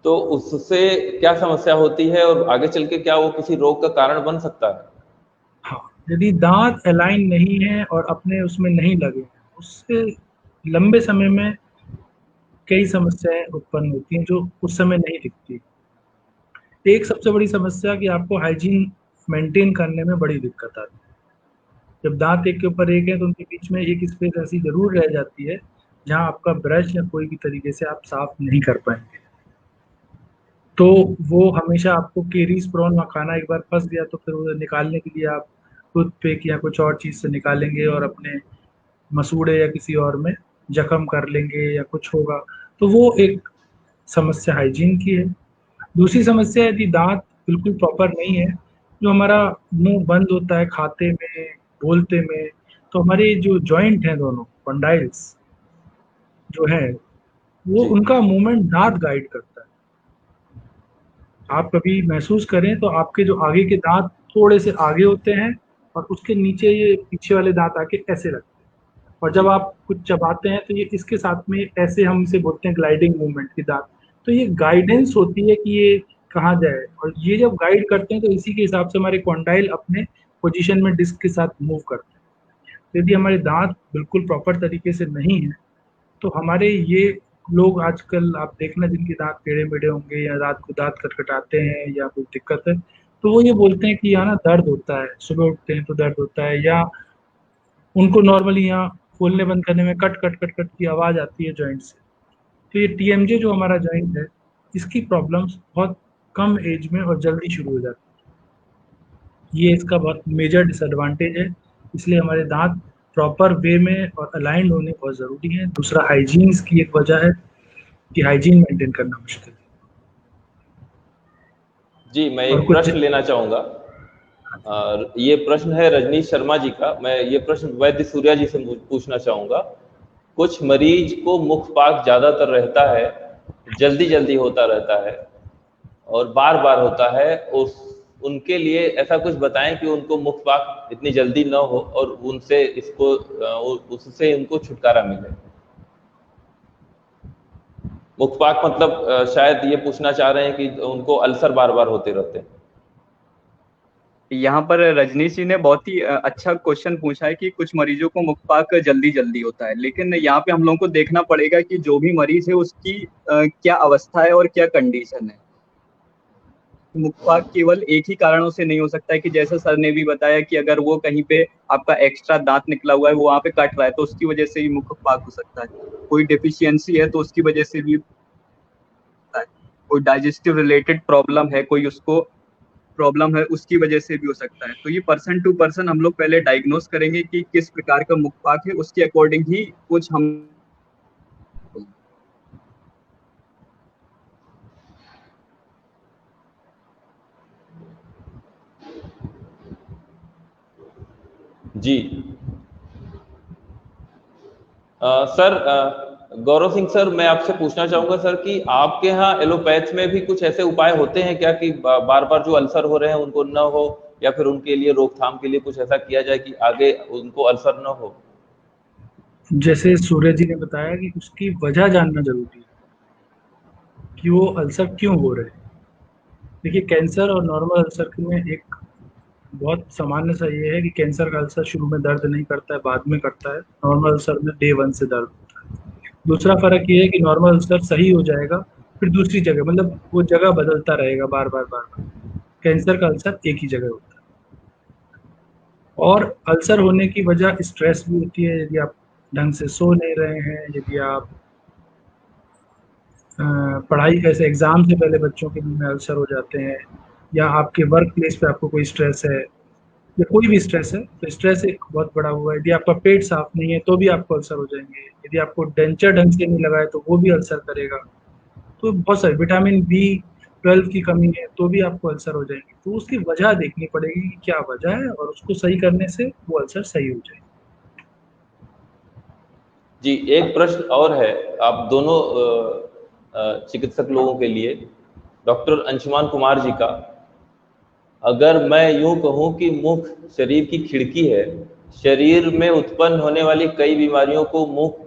तो उससे क्या समस्या होती है और आगे चल के क्या वो किसी रोग का कारण बन सकता है? हाँ, यदि दांत अलाइन नहीं है और अपने उसमें नहीं लगे, उससे लंबे समय में कई समस्याएं उत्पन्न होती हैं जो उस समय नहीं दिखती। एक सबसे बड़ी समस्या कि आपको हाइजीन मेंटेन करने में बड़ी दिक्कत आती है। जब दांत एक के ऊपर एक है तो उनके बीच में एक स्पेस ऐसी जरूर रह जाती है जहां आपका ब्रश या कोई भी तरीके से आप साफ नहीं कर पाएंगे। तो वो हमेशा आपको केरीज प्रोन में, खाना एक बार फंस गया तो फिर वो निकालने के लिए आप टूथपिक या कुछ और चीज से निकालेंगे और अपने मसूड़े या किसी और में जख्म कर लेंगे या कुछ होगा। तो वो एक समस्या हाइजीन की है। दूसरी समस्या यदि दांत बिल्कुल प्रॉपर नहीं है, जो हमारा मुंह बंद होता है खाते में, बोलते में, तो हमारे जो जॉइंट हैं दोनों कंडाइल्स जो है वो जी उनका मूवमेंट दांत गाइड करता है। आप कभी महसूस करें तो आपके जो आगे के दांत थोड़े से आगे होते हैं और उसके नीचे ये पीछे वाले दांत आके ऐसे लगते हैं, और जब जी आप कुछ चबाते हैं तो ये इसके साथ में ऐसे, हम इसे बोलते हैं ग्लाइडिंग मूवमेंट की दांत। तो ये गाइडेंस होती है कि ये कहाँ जाए, और ये जब गाइड करते हैं तो इसी के हिसाब से हमारे कॉन्डाइल अपने पोजीशन में डिस्क के साथ मूव करते हैं। तो यदि हमारे दांत बिल्कुल प्रॉपर तरीके से नहीं है तो हमारे ये लोग आजकल आप देखना जिनके दांत टेढ़े मेढ़े होंगे या रात को दांत खटखटाते हैं या कोई दिक्कत है, तो वो ये बोलते हैं कि यहाँ ना दर्द होता है, सुबह उठते हैं तो दर्द होता है, या उनको नॉर्मली यहाँ खोलने बंद करने में कट कट कट कट की आवाज़ आती है जॉइंट से। तो ये टीएमजे जो हमारा जॉइंट है, इसकी प्रॉब्लम्स बहुत कम एज में और जल्दी शुरू हो जाती है। ये इसका बहुत मेजर डिसएडवांटेज है। इसलिए हमारे दांत प्रॉपर वे में और अलाइंड होने बहुत ज़रूरी है। दूसरा हाइजीन की एक वजह है कि हाइजीन मेंटेन करना मुश्किल है। जी, मैं और एक कुछ प्रश्न लेना चाहूंगा। और ये प्रश्न है रजनीश शर्मा जी का। मैं ये प्रश्न वैद्य सूर्या जी से पूछना चाहूंगा। कुछ मरीज को मुखपाक ज्यादातर रहता है, जल्दी जल्दी होता रहता है और बार बार होता है। उस उनके लिए ऐसा कुछ बताएं कि उनको मुखपाक इतनी जल्दी न हो और उनसे उससे उनको छुटकारा मिले। मुखपाक मतलब शायद ये पूछना चाह रहे हैं कि उनको अल्सर बार बार होते रहते हैं। यहाँ पर रजनीश जी ने बहुत ही अच्छा क्वेश्चन पूछा है कि कुछ मरीजों को मुखपाक जल्दी जल्दी होता है, लेकिन यहाँ पे हम लोगों को देखना पड़ेगा कि जो भी मरीज है उसकी क्या अवस्था है और क्या कंडीशन है। मुखपाक केवल एक ही कारणों से नहीं हो सकता है कि जैसे सर ने भी बताया कि अगर वो कहीं पे आपका एक्स्ट्रा दांत निकला हुआ है, वो वहां पे कट रहा है, तो उसकी वजह से भी मुखपाक हो सकता है। कोई डिफिशियंसी है तो उसकी वजह से भी, कोई डाइजेस्टिव रिलेटेड प्रॉब्लम है, कोई उसको प्रॉब्लम है, उसकी वजह से भी हो सकता है। तो ये पर्सन टू पर्सन हम लोग पहले डायग्नोस करेंगे कि किस प्रकार का मुखपाक है, उसके अकॉर्डिंग ही कुछ हम। जी सर, गौरव सिंह सर, मैं आपसे पूछना चाहूंगा सर कि आपके यहाँ एलोपैथ में भी कुछ ऐसे उपाय होते हैं क्या कि बार बार जो अल्सर हो रहे हैं उनको न हो, या फिर उनके लिए रोकथाम के लिए कुछ ऐसा किया जाए कि आगे उनको अल्सर न हो? जैसे सूर्य जी ने बताया कि उसकी वजह जानना जरूरी है कि वो अल्सर क्यों हो रहे हैं। देखिए, कैंसर और नॉर्मल अल्सर में एक बहुत सामान्य सा ये है कि कैंसर का अल्सर शुरू में दर्द नहीं करता है, बाद में करता है। नॉर्मल अल्सर में डे 1 से दर्द होता है। दूसरा फर्क ये है कि नॉर्मल अल्सर सही हो जाएगा, फिर दूसरी जगह, मतलब वो जगह बदलता रहेगा बार बार बार बार। कैंसर का अल्सर एक ही जगह होता है। और अल्सर होने की वजह स्ट्रेस भी होती है। यदि आप ढंग से सो नहीं रहे हैं, यदि आप पढ़ाई, कैसे एग्जाम से पहले बच्चों के में अल्सर हो जाते हैं, या आपके वर्क प्लेस पे आपको कोई स्ट्रेस है या कोई भी स्ट्रेस है, तो स्ट्रेस एक बहुत बड़ा हुआ है। यदि आपका पेट साफ नहीं है तो भी आपको अल्सर हो जाएंगे। यदि आपको डेंचर ढंग से नहीं लगा है तो वो भी अल्सर करेगा। तो बहुत सारे, विटामिन B12 की कमी है तो भी आपको अल्सर हो जाएंगे। तो उसकी वजह देखनी पड़ेगी कि क्या वजह है, और उसको सही करने से वो अल्सर सही हो जाएगी। जी, एक प्रश्न और है आप दोनों चिकित्सक लोगों के लिए, डॉक्टर अंशुमान कुमार जी का। अगर मैं यूं कहूं कि मुख शरीर की खिड़की है, शरीर में उत्पन्न होने वाली कई बीमारियों को मुख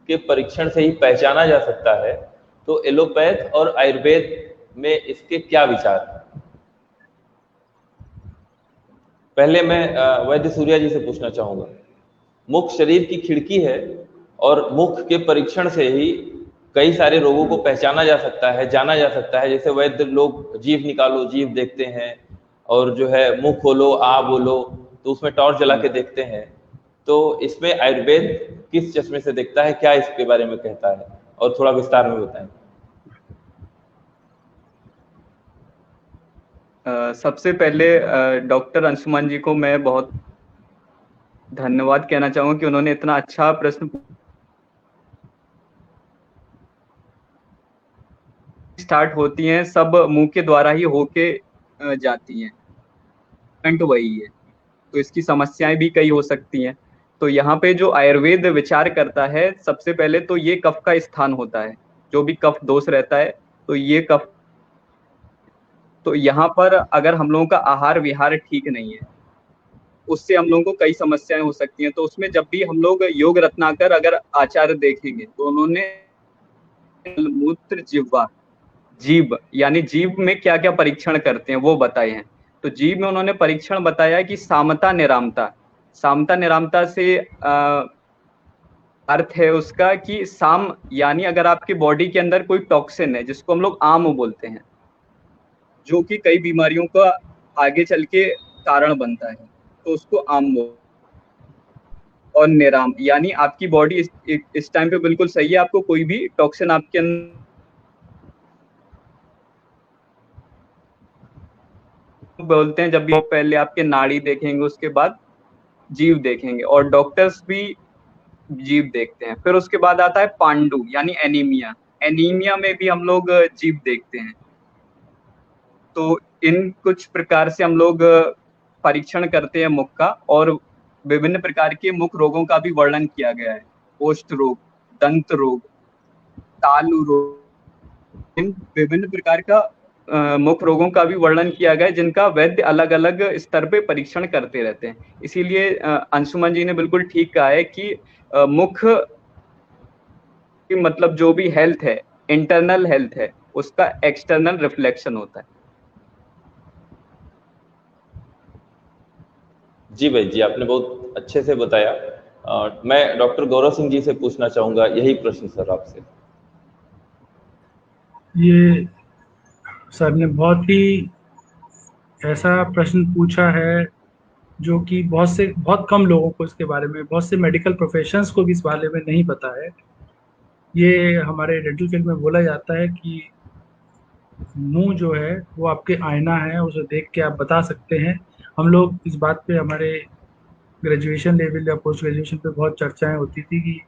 के परीक्षण से ही पहचाना जा सकता है, तो एलोपैथ और आयुर्वेद में इसके क्या विचार हैं? पहले मैं वैद्य सूर्या जी से पूछना चाहूंगा। मुख शरीर की खिड़की है और मुख के परीक्षण से ही कई सारे रोगों को पहचाना जा सकता है, जाना जा सकता है। जैसे वैद्य लोग जीभ निकालो, जीभ देखते हैं, और जो है मुंह खोलो, आ बोलो, तो उसमें टॉर्च जला के देखते हैं। तो इसमें आयुर्वेद किस चश्मे से देखता है, क्या इसके बारे में कहता है, और थोड़ा विस्तार में बताएं। सबसे पहले डॉक्टर अंशुमन जी को मैं बहुत धन्यवाद कहना चाहूंगा कि उन्होंने इतना अच्छा प्रश्न। स्टार्ट होती हैं सब मुंह के द्वारा ही होके जाती हैं, तो वही है, तो इसकी समस्याएं भी कई हो सकती हैं। तो यहाँ पे जो आयुर्वेद विचार करता है, सबसे पहले तो ये कफ का स्थान होता है, जो भी कफ दोष रहता है, तो ये कफ, तो यहाँ पर अगर हम लोगों का आहार विहार ठीक नहीं है, उससे हम लोगों को कई समस्याएं हो सकती हैं। तो उसमें जब भी हम लोग योग रत्नाकर अगर आचार्य देखेंगे तो उन्होंने मूत्र जिह्वा, जीभ यानी जीभ में क्या क्या परीक्षण करते हैं वो बताए हैं। तो जीभ में उन्होंने परीक्षण बताया कि सामता निरामता, सामता निरामता से अर्थ है उसका कि साम यानी अगर आपके बॉडी के अंदर कोई टॉक्सिन है जिसको हम लोग आम बोलते हैं, जो कि कई बीमारियों का आगे चल के कारण बनता है, तो उसको आम बोलते। और निराम यानी आपकी बॉडी इस टाइम पे बिल्कुल सही है, आपको कोई भी टॉक्सिन आपके अंदर बोलते हैं। जब भी पहले आपके नाड़ी देखेंगे, उसके बाद जीव देखेंगे, और डॉक्टर्स भी जीव देखते हैं। फिर उसके बाद आता है पांडु यानी एनीमिया, एनीमिया में भी हम लोग जीव देखते हैं। तो इन कुछ प्रकार से हम लोग परीक्षण करते हैं मुख का, और विभिन्न प्रकार के मुख रोगों का भी वर्णन किया गया है। ओष्ठ रोग, दंत रोग, तालु रोग, इन विभिन्न प्रकार का मुख रोगों का भी वर्णन किया गया है, जिनका वैद्य अलग अलग स्तर पे परीक्षण करते रहते हैं। इसीलिए अंशुमन जी ने बिल्कुल ठीक कहा है कि मुख की मतलब जो भी हेल्थ है, इंटरनल हेल्थ है, उसका एक्सटर्नल रिफ्लेक्शन होता है। जी भाई जी, आपने बहुत अच्छे से बताया। मैं डॉक्टर गौरव सिंह जी से पूछना चाहूंगा यही प्रश्न सर आपसे। ये सर ने बहुत ही ऐसा प्रश्न पूछा है जो कि बहुत कम लोगों को इसके बारे में, बहुत से मेडिकल प्रोफेशंस को भी इस बारे में नहीं पता है। ये हमारे डेंटल फील्ड में बोला जाता है कि मुंह जो है वो आपके आईना है, उसे देख के आप बता सकते हैं। हम लोग इस बात पे हमारे ग्रेजुएशन लेवल या पोस्ट ग्रेजुएशन पे बहुत चर्चाएं होती थी कि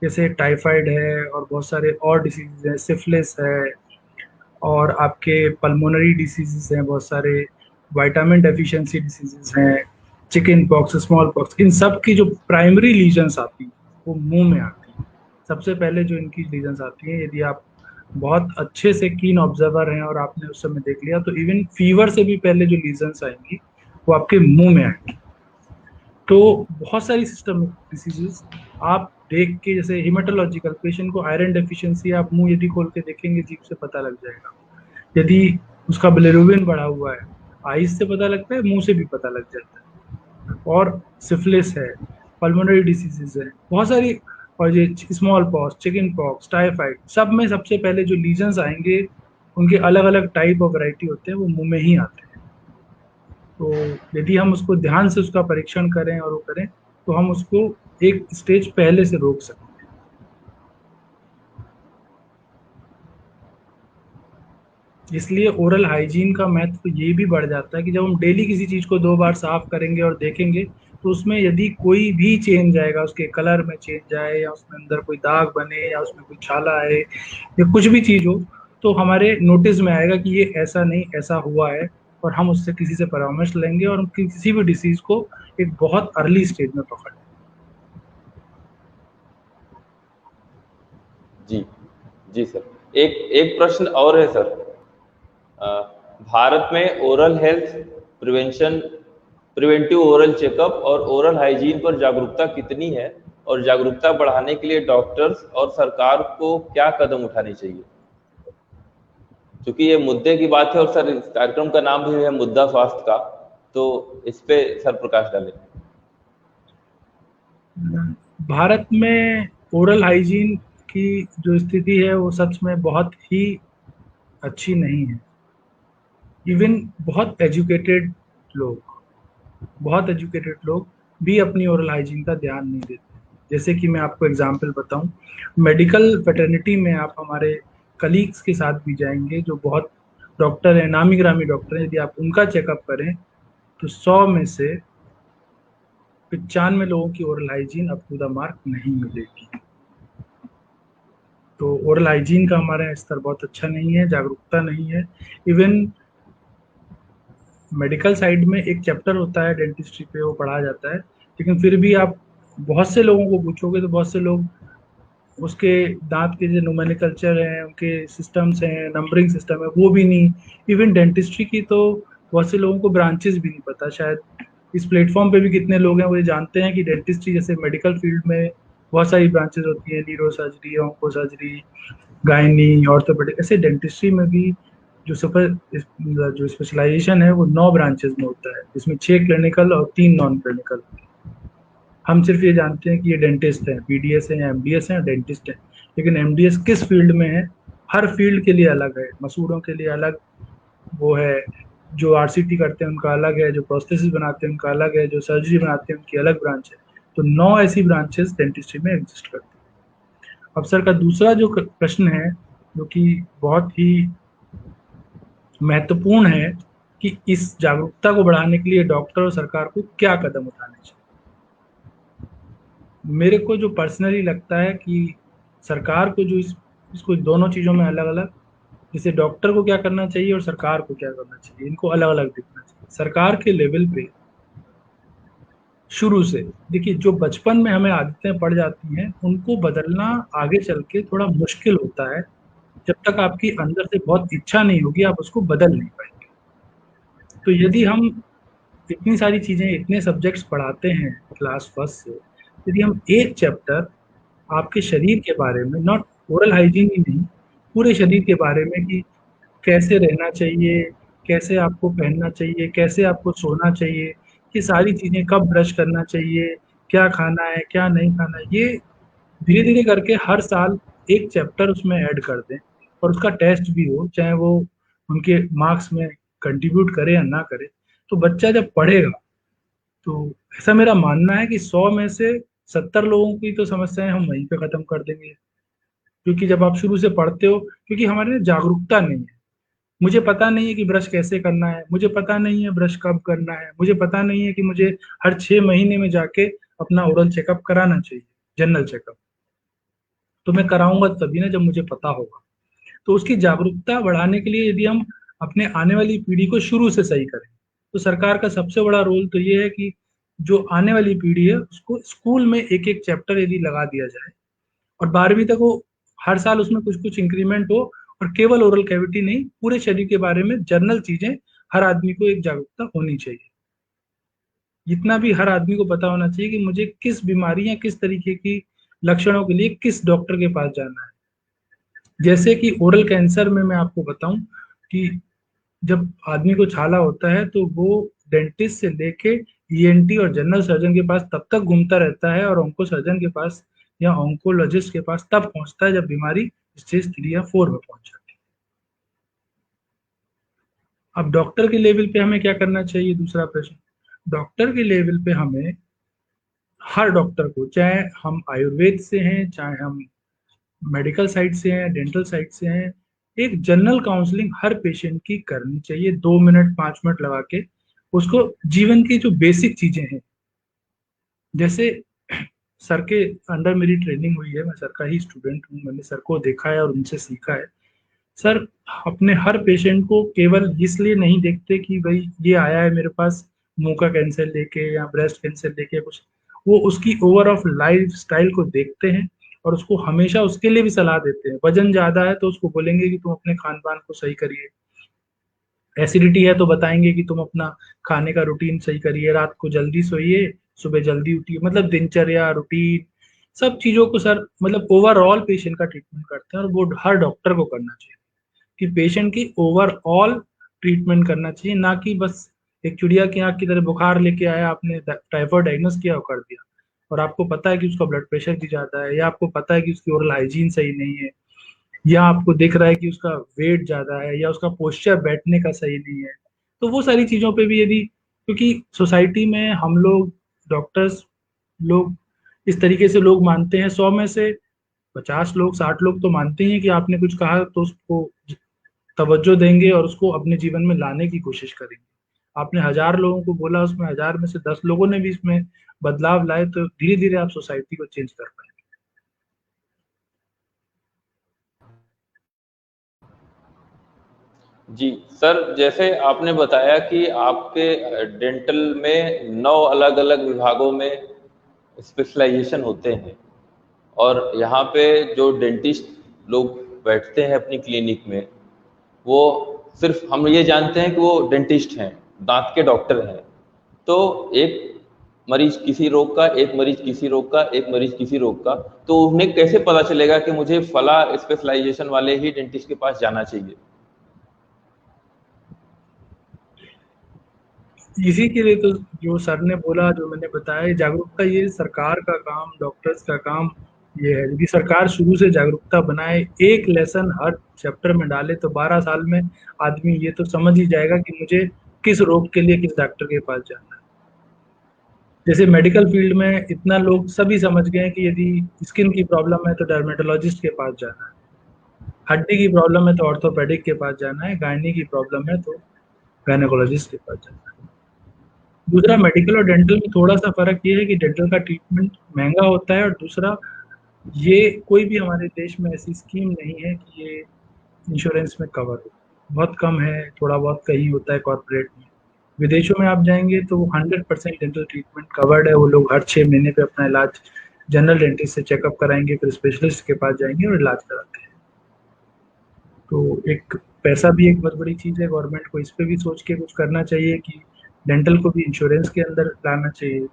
जैसे टाइफाइड है और बहुत सारे और डिसीज़ हैं, सिफिलिस है, और आपके पल्मोनरी डिसीजेस हैं, बहुत सारे विटामिन डेफिशिएंसी डिसीजेस हैं, चिकन पॉक्स, स्मॉल पॉक्स, इन सब की जो प्राइमरी लीजन्स आती हैं वो मुंह में आती हैं। सबसे पहले जो इनकी लीजन्स आती हैं, यदि आप बहुत अच्छे से कीन ऑब्जर्वर हैं और आपने उस समय देख लिया, तो इवन फीवर से भी पहले जो लीजन्स आएंगी वो आपके मुंह में आएंगी। तो बहुत सारी सिस्टमिक डिसीजेस आप देख के, जैसे हिमेटोलॉजिकल पेशेंट को आयरन डेफिशिएंसी, आप मुंह यदि खोल के देखेंगे जीभ से पता लग जाएगा। यदि उसका बिलिरुबिन बढ़ा हुआ है, आईज से पता लगता है, मुंह से भी पता लग जाता है। और सिफिलिस है, पल्मोनरी डिसीजेस है, बहुत सारी, और ये small pox, chicken pox, typhoid, सब में सबसे पहले जो लीजन्स आएंगे उनके अलग अलग टाइप और वैरायटी होते हैं, वो मुंह में ही आते हैं। तो यदि हम उसको ध्यान से उसका परीक्षण करें और वो करें, तो हम उसको एक स्टेज पहले से रोक सकते हैं। इसलिए ओरल हाइजीन का महत्व ये भी बढ़ जाता है कि जब हम डेली किसी चीज़ को 2 बार साफ करेंगे और देखेंगे, तो उसमें यदि कोई भी चेंज आएगा, उसके कलर में चेंज आए, या उसमें अंदर कोई दाग बने, या उसमें कोई छाला आए, या कुछ भी चीज़ हो, तो हमारे नोटिस में आएगा कि ये ऐसा नहीं, ऐसा हुआ है, और हम उससे किसी से परामर्श लेंगे और हम किसी भी डिसीज को एक बहुत अर्ली स्टेज में पकड़ लेंगे। जी जी सर, एक प्रश्न और है सर। भारत में oral health preventive oral checkup और ओरल हाइजीन पर जागरूकता कितनी है, और जागरूकता बढ़ाने के लिए डॉक्टर्स और सरकार को क्या कदम उठाने चाहिए? क्योंकि ये मुद्दे की बात है और सर इस कार्यक्रम का नाम भी है मुद्दा स्वास्थ्य का, तो इस पे सर प्रकाश डालें। भारत में ओरल हाइजीन की जो स्थिति है वो सच में बहुत ही अच्छी नहीं है। इवन बहुत एजुकेटेड लोग भी अपनी ओरल हाइजीन का ध्यान नहीं देते। जैसे कि मैं आपको एग्जांपल बताऊं, मेडिकल फेटर्निटी में आप हमारे कलीग्स के साथ भी जाएंगे जो बहुत डॉक्टर हैं, नामी ग्रामी डॉक्टर हैं, यदि आप उनका चेकअप करें तो 100 में से 95 लोगों की oral hygiene up to the mark नहीं मिलेगी। तो ओरल हाइजीन का हमारे यहाँ स्तर बहुत अच्छा नहीं है, जागरूकता नहीं है। इवन मेडिकल साइड में एक चैप्टर होता है डेंटिस्ट्री पे, वो पढ़ाया जाता है, लेकिन फिर भी आप बहुत से लोगों को पूछोगे तो बहुत से लोग उसके दांत के जो न्यूमेरिकल्चर हैं, उनके सिस्टम्स हैं, नंबरिंग सिस्टम है, वो भी नहीं। इवन डेंटिस्ट्री की तो बहुत से लोगों को ब्रांचेस भी नहीं पता। शायद इस प्लेटफॉर्म पे भी कितने लोग हैं वो ये जानते हैं कि डेंटिस्ट्री जैसे मेडिकल फील्ड में बहुत सारी ब्रांचेस होती है, neuro surgery, onco surgery, gynae, orthopaedic, ऐसे डेंटिस्ट्री में भी जो स्पेशलाइजेशन है वो 9 ब्रांचेस में होता है, जिसमें 6 क्लिनिकल और 3 नॉन क्लिनिकल। हम सिर्फ ये जानते हैं कि ये डेंटिस्ट है, बीडीएस है, एमडीएस है, डेंटिस्ट है, लेकिन एमडीएस किस फील्ड में है, हर फील्ड के लिए अलग है। मसूड़ों के लिए अलग वो है, जो आरसीटी करते हैं उनका अलग है, जो प्रोस्थेसिस बनाते हैं उनका अलग है, जो सर्जरी बनाते हैं उनकी अलग ब्रांच है। तो 9 ऐसी ब्रांचेस डेंटिस्ट्री में एग्जिस्ट करती है। अब सर का दूसरा जो प्रश्न है, जो कि बहुत ही महत्वपूर्ण है, कि इस जागरूकता को बढ़ाने के लिए डॉक्टर और सरकार को क्या कदम उठाने चाहिए। मेरे को जो पर्सनली लगता है कि सरकार को जो इसको दोनों चीज़ों में अलग अलग, जैसे डॉक्टर को क्या करना चाहिए और सरकार को क्या करना चाहिए, इनको अलग अलग देखना चाहिए। सरकार के लेवल पे शुरू से देखिए, जो बचपन में हमें आदतें पड़ जाती हैं उनको बदलना आगे चल के थोड़ा मुश्किल होता है। जब तक आपकी अंदर से बहुत इच्छा नहीं होगी आप उसको बदल नहीं पाएंगे। तो यदि हम इतनी सारी चीज़ें, इतने सब्जेक्ट्स पढ़ाते हैं क्लास फर्स्ट से, यदि हम एक चैप्टर आपके शरीर के बारे में, नॉट ओरल हाइजीन ही नहीं, पूरे शरीर के बारे में, कि कैसे रहना चाहिए, कैसे आपको पहनना चाहिए, कैसे आपको सोना चाहिए, ये सारी चीज़ें, कब ब्रश करना चाहिए, क्या खाना है, क्या नहीं खाना है, ये धीरे धीरे करके हर साल एक चैप्टर उसमें ऐड कर दें और उसका टेस्ट भी हो, चाहे वो उनके मार्क्स में कंट्रीब्यूट करे या ना करे, तो बच्चा जब पढ़ेगा तो ऐसा मेरा मानना है कि 100 में से 70 लोगों की तो समस्याएं हम वहीं पे खत्म कर देंगे। क्योंकि जब आप शुरू से पढ़ते हो, क्योंकि हमारे में जागरूकता नहीं है, मुझे पता नहीं है कि ब्रश कैसे करना है, मुझे पता नहीं है ब्रश कब करना है, मुझे पता नहीं है कि मुझे हर 6 महीने में जाके अपना ओरल चेकअप कराना चाहिए, जनरल चेकअप। तो मैं कराऊंगा तभी ना जब मुझे पता होगा। तो उसकी जागरूकता बढ़ाने के लिए यदि हम अपने आने वाली पीढ़ी को शुरू से सही करें, तो सरकार का सबसे बड़ा रोल तो ये है कि जो आने वाली पीढ़ी है उसको स्कूल में एक एक चैप्टर यदि लगा दिया जाए और 12वीं तक वो हर साल उसमें कुछ कुछ इंक्रीमेंट हो, और केवल ओरल कैविटी नहीं, पूरे शरीर के बारे में जनरल चीजें हर आदमी को एक जागरूकता होनी चाहिए। इतना भी हर आदमी को पता होना चाहिए कि मुझे किस बीमारी या किस तरीके की लक्षणों के लिए किस डॉक्टर के पास जाना है। जैसे कि ओरल कैंसर में मैं आपको बताऊं कि जब आदमी को छाला होता है तो वो डेंटिस्ट से लेके ईएनटी और जनरल सर्जन के पास तब तक घूमता रहता है, और ऑन्को सर्जन के पास या ऑन्कोलॉजिस्ट के पास तब पहुंचता है जब बीमारी स्टेज 3 या 4 में पहुंच जाती है। अब डॉक्टर के लेवल पे हमें क्या करना चाहिए, दूसरा प्रश्न। डॉक्टर के लेवल पे हमें हर डॉक्टर को, चाहे हम आयुर्वेद से हैं, चाहे हम मेडिकल साइड से हैं, डेंटल साइड से हैं, एक जनरल काउंसलिंग हर पेशेंट की करनी चाहिए, 2 मिनट 5 मिनट लगा के उसको जीवन की जो बेसिक चीजें हैं। जैसे सर के अंडर मेरी ट्रेनिंग हुई है, मैं सर का ही स्टूडेंट हूँ, मैंने सर को देखा है और उनसे सीखा है। सर अपने हर पेशेंट को केवल इसलिए नहीं देखते कि भाई ये आया है मेरे पास मुंह का कैंसर लेके या ब्रेस्ट कैंसर लेके कुछ, वो उसकी ओवर ऑफ लाइफ स्टाइल को देखते हैं और उसको हमेशा उसके लिए भी सलाह देते हैं। वजन ज्यादा है तो उसको बोलेंगे कि तुम अपने खान पान को सही करिए, एसिडिटी है तो बताएंगे कि तुम अपना खाने का रूटीन सही करिए, रात को जल्दी सोइए, सुबह जल्दी उठिए, मतलब दिनचर्या, रूटीन, सब चीजों को सर मतलब ओवरऑल पेशेंट का ट्रीटमेंट करते हैं, और वो हर डॉक्टर को करना चाहिए। कि पेशेंट की ओवरऑल ट्रीटमेंट करना चाहिए, ना कि बस एक चिड़िया की आंख की तरह बुखार लेके आया, आपने टाइफॉइड डायग्नोस किया और कर दिया, और आपको पता है कि उसका ब्लड प्रेशर भी ज्यादा है, या आपको पता है कि उसकी ओरल हाइजीन सही नहीं है, या आपको दिख रहा है कि उसका वेट ज्यादा है, या उसका पोस्चर बैठने का सही नहीं है। तो वो सारी चीजों पे भी यदि, क्योंकि सोसाइटी में हम लोग डॉक्टर्स लोग इस तरीके से लोग मानते हैं, 100 में से 50 लोग 60 लोग तो मानते हैं कि आपने कुछ कहा तो उसको तवज्जो देंगे और उसको अपने जीवन में लाने की कोशिश करेंगे। आपने 1000 लोगों को बोला, उसमें 1000 में से 10 लोगों ने भी इसमें बदलाव लाए, तो धीरे धीरे आप सोसाइटी को चेंज कर पाएंगे। जी सर, जैसे आपने बताया कि आपके डेंटल में 9 अलग अलग विभागों में स्पेशलाइजेशन होते हैं, और यहाँ पे जो डेंटिस्ट लोग बैठते हैं अपनी क्लिनिक में, वो सिर्फ हम ये जानते हैं कि वो डेंटिस्ट हैं, दांत के डॉक्टर हैं। तो एक मरीज किसी रोग का, एक मरीज किसी रोग का, एक मरीज किसी रोग का, तो उन्हें कैसे पता चलेगा कि मुझे फला स्पेशलाइजेशन वाले ही डेंटिस्ट के पास जाना चाहिए? इसी के लिए तो जो सर ने बोला, जो मैंने बताया, जागरूकता, ये सरकार का काम, डॉक्टर्स का काम ये है। यदि सरकार शुरू से जागरूकता बनाए, एक लेसन हर चैप्टर में डाले, तो 12 साल में आदमी ये तो समझ ही जाएगा कि मुझे किस रोग के लिए किस डॉक्टर के पास जाना है। जैसे मेडिकल फील्ड में इतना लोग सभी समझ गए हैं कि यदि स्किन की प्रॉब्लम है तो डर्मेटोलॉजिस्ट के पास जाना है, हड्डी की प्रॉब्लम है तो ऑर्थोपेडिक के पास जाना है, गायनी की प्रॉब्लम है तो गायनेकोलॉजिस्ट के पास जाना है। दूसरा, मेडिकल और डेंटल में थोड़ा सा फर्क ये है कि डेंटल का ट्रीटमेंट महंगा होता है, और दूसरा, ये कोई भी हमारे देश में ऐसी स्कीम नहीं है कि ये इंश्योरेंस में कवर हो, बहुत कम है, थोड़ा बहुत कहीं होता है कॉर्पोरेट में। विदेशों में आप जाएंगे तो 100% डेंटल ट्रीटमेंट कवर्ड है। वो लोग हर 6 महीने पे अपना इलाज जनरल डेंटिस्ट से चेकअप कराएंगे, फिर स्पेशलिस्ट के पास जाएंगे और इलाज कराते हैं। तो एक पैसा भी एक बहुत बड़ी चीज़ है, गवर्नमेंट को इस पे भी सोच के कुछ करना चाहिए कि डेंटल को भी इंश्योरेंस के अंदर लाना चाहिए।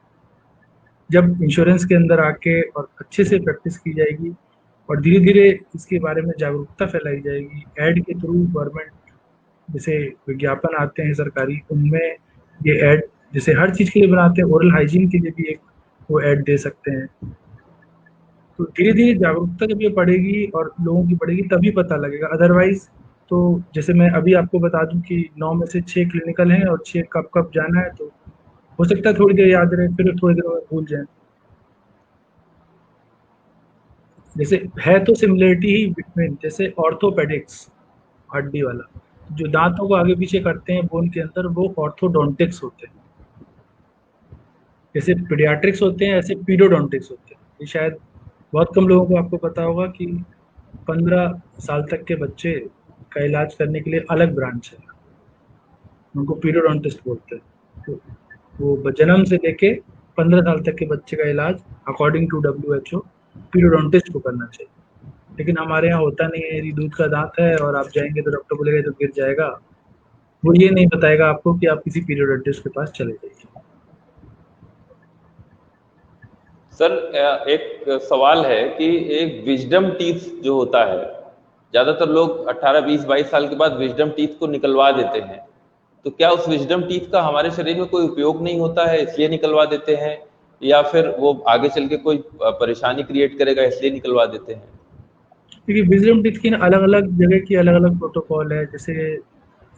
जब इंश्योरेंस के अंदर आके और अच्छे से प्रैक्टिस की जाएगी और धीरे धीरे इसके बारे में जागरूकता फैलाई जाएगी, एड के थ्रू गवर्नमेंट, जैसे विज्ञापन आते हैं सरकारी, उनमें ये एड जैसे हर चीज़ के लिए बनाते हैं, ओरल हाइजीन के लिए भी एक वो एड दे सकते हैं। तो धीरे धीरे जागरूकता जब ये बढ़ेगी और लोगों की बढ़ेगी तभी पता लगेगा, अदरवाइज तो जैसे मैं अभी आपको बता दूं कि 9 में से 6 क्लिनिकल हैं और 6 कब कब जाना है, तो हो सकता है थोड़ी देर याद रहे, फिर थोड़ी देर में भूल जाए। जैसे है तो सिमिलरिटी ही बिटवीन, जैसे ऑर्थोपेडिक्स, हड्डी वाला, जो दांतों को आगे पीछे करते हैं बोन के अंदर, वो ऑर्थोडोंटिक्स होते हैं। जैसे पीडियाट्रिक्स होते हैं, ऐसे पीडोडोंटिक्स होते हैं। ये शायद बहुत कम लोगों को आपको पता होगा कि 15 साल तक के बच्चे का इलाज करने के लिए अलग ब्रांच है, उनको पीडोडोंटिस्ट बोलते हैं। तो वो जन्म से लेके 15 साल तक के बच्चे का इलाज अकॉर्डिंग टू WHO पीडोडोंटिस्ट को करना चाहिए। लेकिन हमारे यहाँ होता नहीं है, यदि दूध का दांत है और आप जाएंगे तो डॉक्टर बोलेगा तो गिर जाएगा, वो ये नहीं बताएगा आपको कि आप किसी पीडियाट्रिस्ट के पास चले जाइए। सर, एक सवाल है कि एक विजडम टीथ जो होता है, ज्यादातर लोग 18, 20, 22 साल के बाद विजडम टीथ को निकलवा देते हैं। तो क्या उस विजडम टीथ का हमारे शरीर में कोई उपयोग नहीं होता है इसलिए निकलवा देते हैं, या फिर वो आगे चल के कोई परेशानी क्रिएट करेगा इसलिए निकलवा देते हैं? देखिए, विजडम टीथ की अलग अलग जगह की अलग अलग प्रोटोकॉल है। जैसे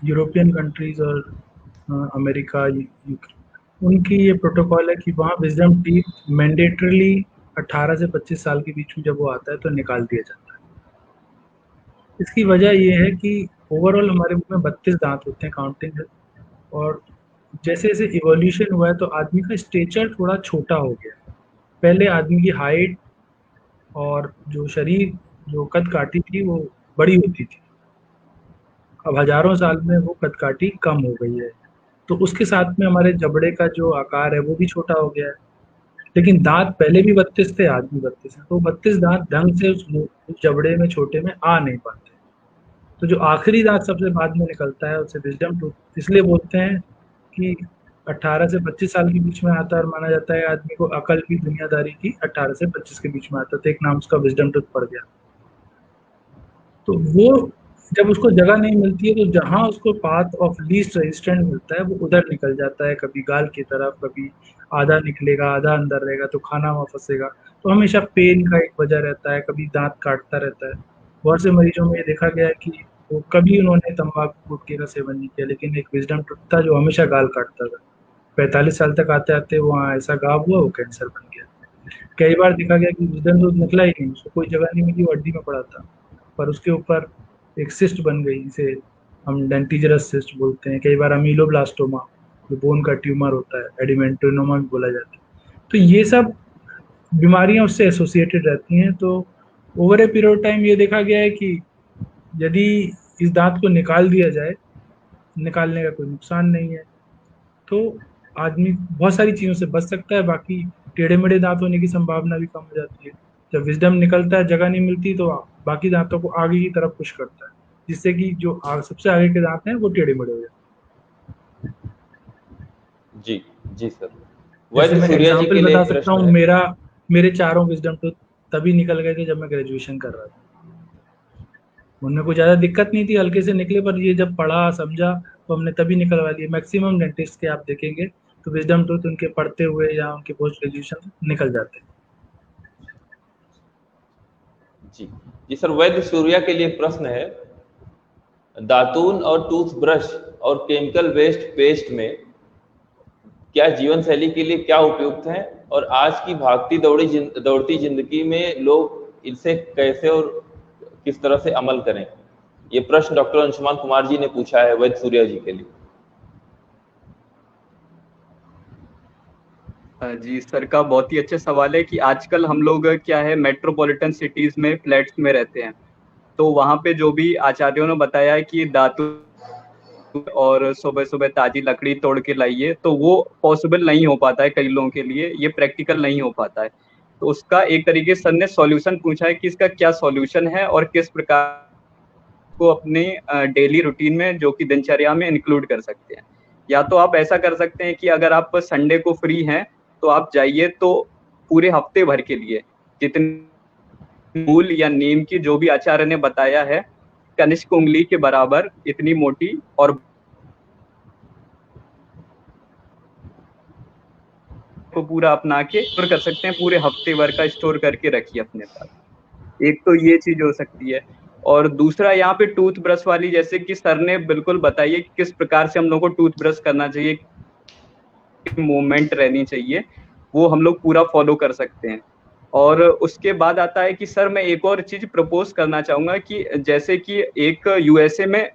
यूरोपियन कंट्रीज और अमेरिका, उनकी ये प्रोटोकॉल है कि वहाँ विजडम टीथ मैंडेटरीली 18 से 25 साल के बीच में जब वो आता है तो निकाल दिया जाता है। इसकी वजह ये है कि ओवरऑल हमारे मुंह में 32 दांत होते हैं, काउंटिंग है, और जैसे जैसे इवोल्यूशन हुआ है तो आदमी का स्टेचर थोड़ा छोटा हो गया है। पहले आदमी की हाइट और जो शरीर, जो कद काठी थी, वो बड़ी होती थी। अब हजारों साल में वो कद काठी कम हो गई है, तो उसके साथ में हमारे जबड़े का जो आकार है वो भी छोटा हो गया है। लेकिन दांत पहले भी 32 थे, आज भी 32 है, तो 32 दांत ढंग से उस जबड़े में छोटे में आ नहीं पाते। तो जो आखिरी दांत सबसे बाद में निकलता है उसे विजडम टूथ इसलिए बोलते हैं कि 18 से 25 साल के बीच में आता है, और माना जाता है आदमी को अकल की, दुनियादारी की 18 से 25 के बीच में आता है, तो एक नाम उसका विजडम टूथ पड़ गया। तो वो जब उसको जगह नहीं मिलती है तो जहाँ उसको पाथ ऑफ लीस्ट रेजिस्टेंस मिलता है वो उधर निकल जाता है, कभी गाल की तरफ, कभी आधा निकलेगा, आधा अंदर रहेगा, तो खाना वहाँ फंसेगा। तो हमेशा पेन का एक वजह रहता है, कभी दांत काटता रहता है। बहुत से मरीजों में ये देखा गया है कि वो कभी उन्होंने तंबाकू गुटखे का सेवन नहीं किया, लेकिन एक विजडम टूथ था जो हमेशा गाल काटता था। 45 साल तक आते आते वहाँ ऐसा घाव हुआ, वो कैंसर बन गया। कई बार देखा गया कि विजडम टूथ निकला ही नहीं, उसको कोई जगह नहीं मिली, वो हड्डी में पड़ा था, पर उसके ऊपर एक सिस्ट बन गई, जिसे हम डेंटिजरस सिस्ट बोलते हैं। कई बार अमीलोब्लास्टोमा, जो बोन का ट्यूमर होता है, एडिमेंटोनोमा भी बोला जाता है। तो ये सब बीमारियां उससे एसोसिएटेड रहती हैं। तो over a period of time ये देखा गया है कि यदि इस दांत को निकाल दिया जाए, निकालने का कोई नुकसान नहीं है, तो आदमी बहुत सारी चीज़ों से बच सकता है। बाकी टेढ़े मेढ़े दांत होने की संभावना भी कम हो जाती है। जब विजडम निकलता है, जगह नहीं मिलती, तो बाकी दांतों को आगे की तरफ पुश करता है, जिससे कि जो सबसे आगे के दांत हैं वो टेढ़े मेढ़े हो जाते हैं। जी जी सर। जैसे वैद्य मैं सूर्या जी के एग्जाम्पल लिए बता एक सकता प्रश्न हूँ, है। मेरे चारों विजडम टूथ तभी निकल गए थे जब मैं ग्रेजुएशन कर रहा था। उनमें कोई ज़्यादा दिक्कत नहीं थी, हल्के से निकले, पर ये जब पढ़ा समझा तो हमने तभी निकलवा लिए। मैक्सिमम डेंटिस्ट के आप देखेंगे तो विजडम टूथ उनके पढ़ते हुए या उनके पोस्ट ग्रेजुएशन निकल जाते हैं। जी जी सर। वैद्य सूर्या के लिए एक प्रश्न है, दातून और टूथब्रश और केमिकल वेस्ट पेस्ट में क्या जीवन शैली के लिए क्या उपयुक्त है, और आज की भागती दौड़ती जिंदगी में लोग इनसे कैसे और किस तरह से अमल करें? ये प्रश्न डॉक्टर अंशुमान कुमार जी ने पूछा है वैद्य सूर्या जी के लिए। जी सर का बहुत ही अच्छा सवाल है कि आजकल हम लोग क्या है, मेट्रोपॉलिटन सिटीज में फ्लैट्स में रहते हैं, तो वहाँ पे जो भी आचार्यों ने बताया है कि दातु और सुबह सुबह ताजी लकड़ी तोड़ के लाइए, तो वो पॉसिबल नहीं हो पाता है कई लोगों के लिए, ये प्रैक्टिकल नहीं हो पाता है। तो उसका एक तरीके से सर ने सॉल्यूशन पूछा है कि इसका क्या सॉल्यूशन है और किस प्रकार को अपने डेली रूटीन में, जो कि दिनचर्या में इंक्लूड कर सकते हैं। या तो आप ऐसा कर सकते हैं कि अगर आप संडे को फ्री हैं तो आप जाइए, तो पूरे हफ्ते भर के लिए जितनी मूल या नीम की जो भी आचार्य ने बताया है, कनिष्क उंगली के बराबर इतनी मोटी, और को पूरा अपना के स्टोर कर सकते हैं, पूरे हफ्ते भर का स्टोर करके रखिए अपने पास। एक तो ये चीज हो सकती है। और दूसरा यहाँ पे टूथ ब्रश वाली, जैसे कि सर ने बिल्कुल बताइए कि किस प्रकार से हम लोग को टूथ ब्रश करना चाहिए, मूवमेंट रहनी चाहिए, वो हम लोग पूरा फॉलो कर सकते हैं। और उसके बाद आता है कि सर मैं एक और चीज प्रपोज करना चाहूंगा कि जैसे कि एक यूएसए में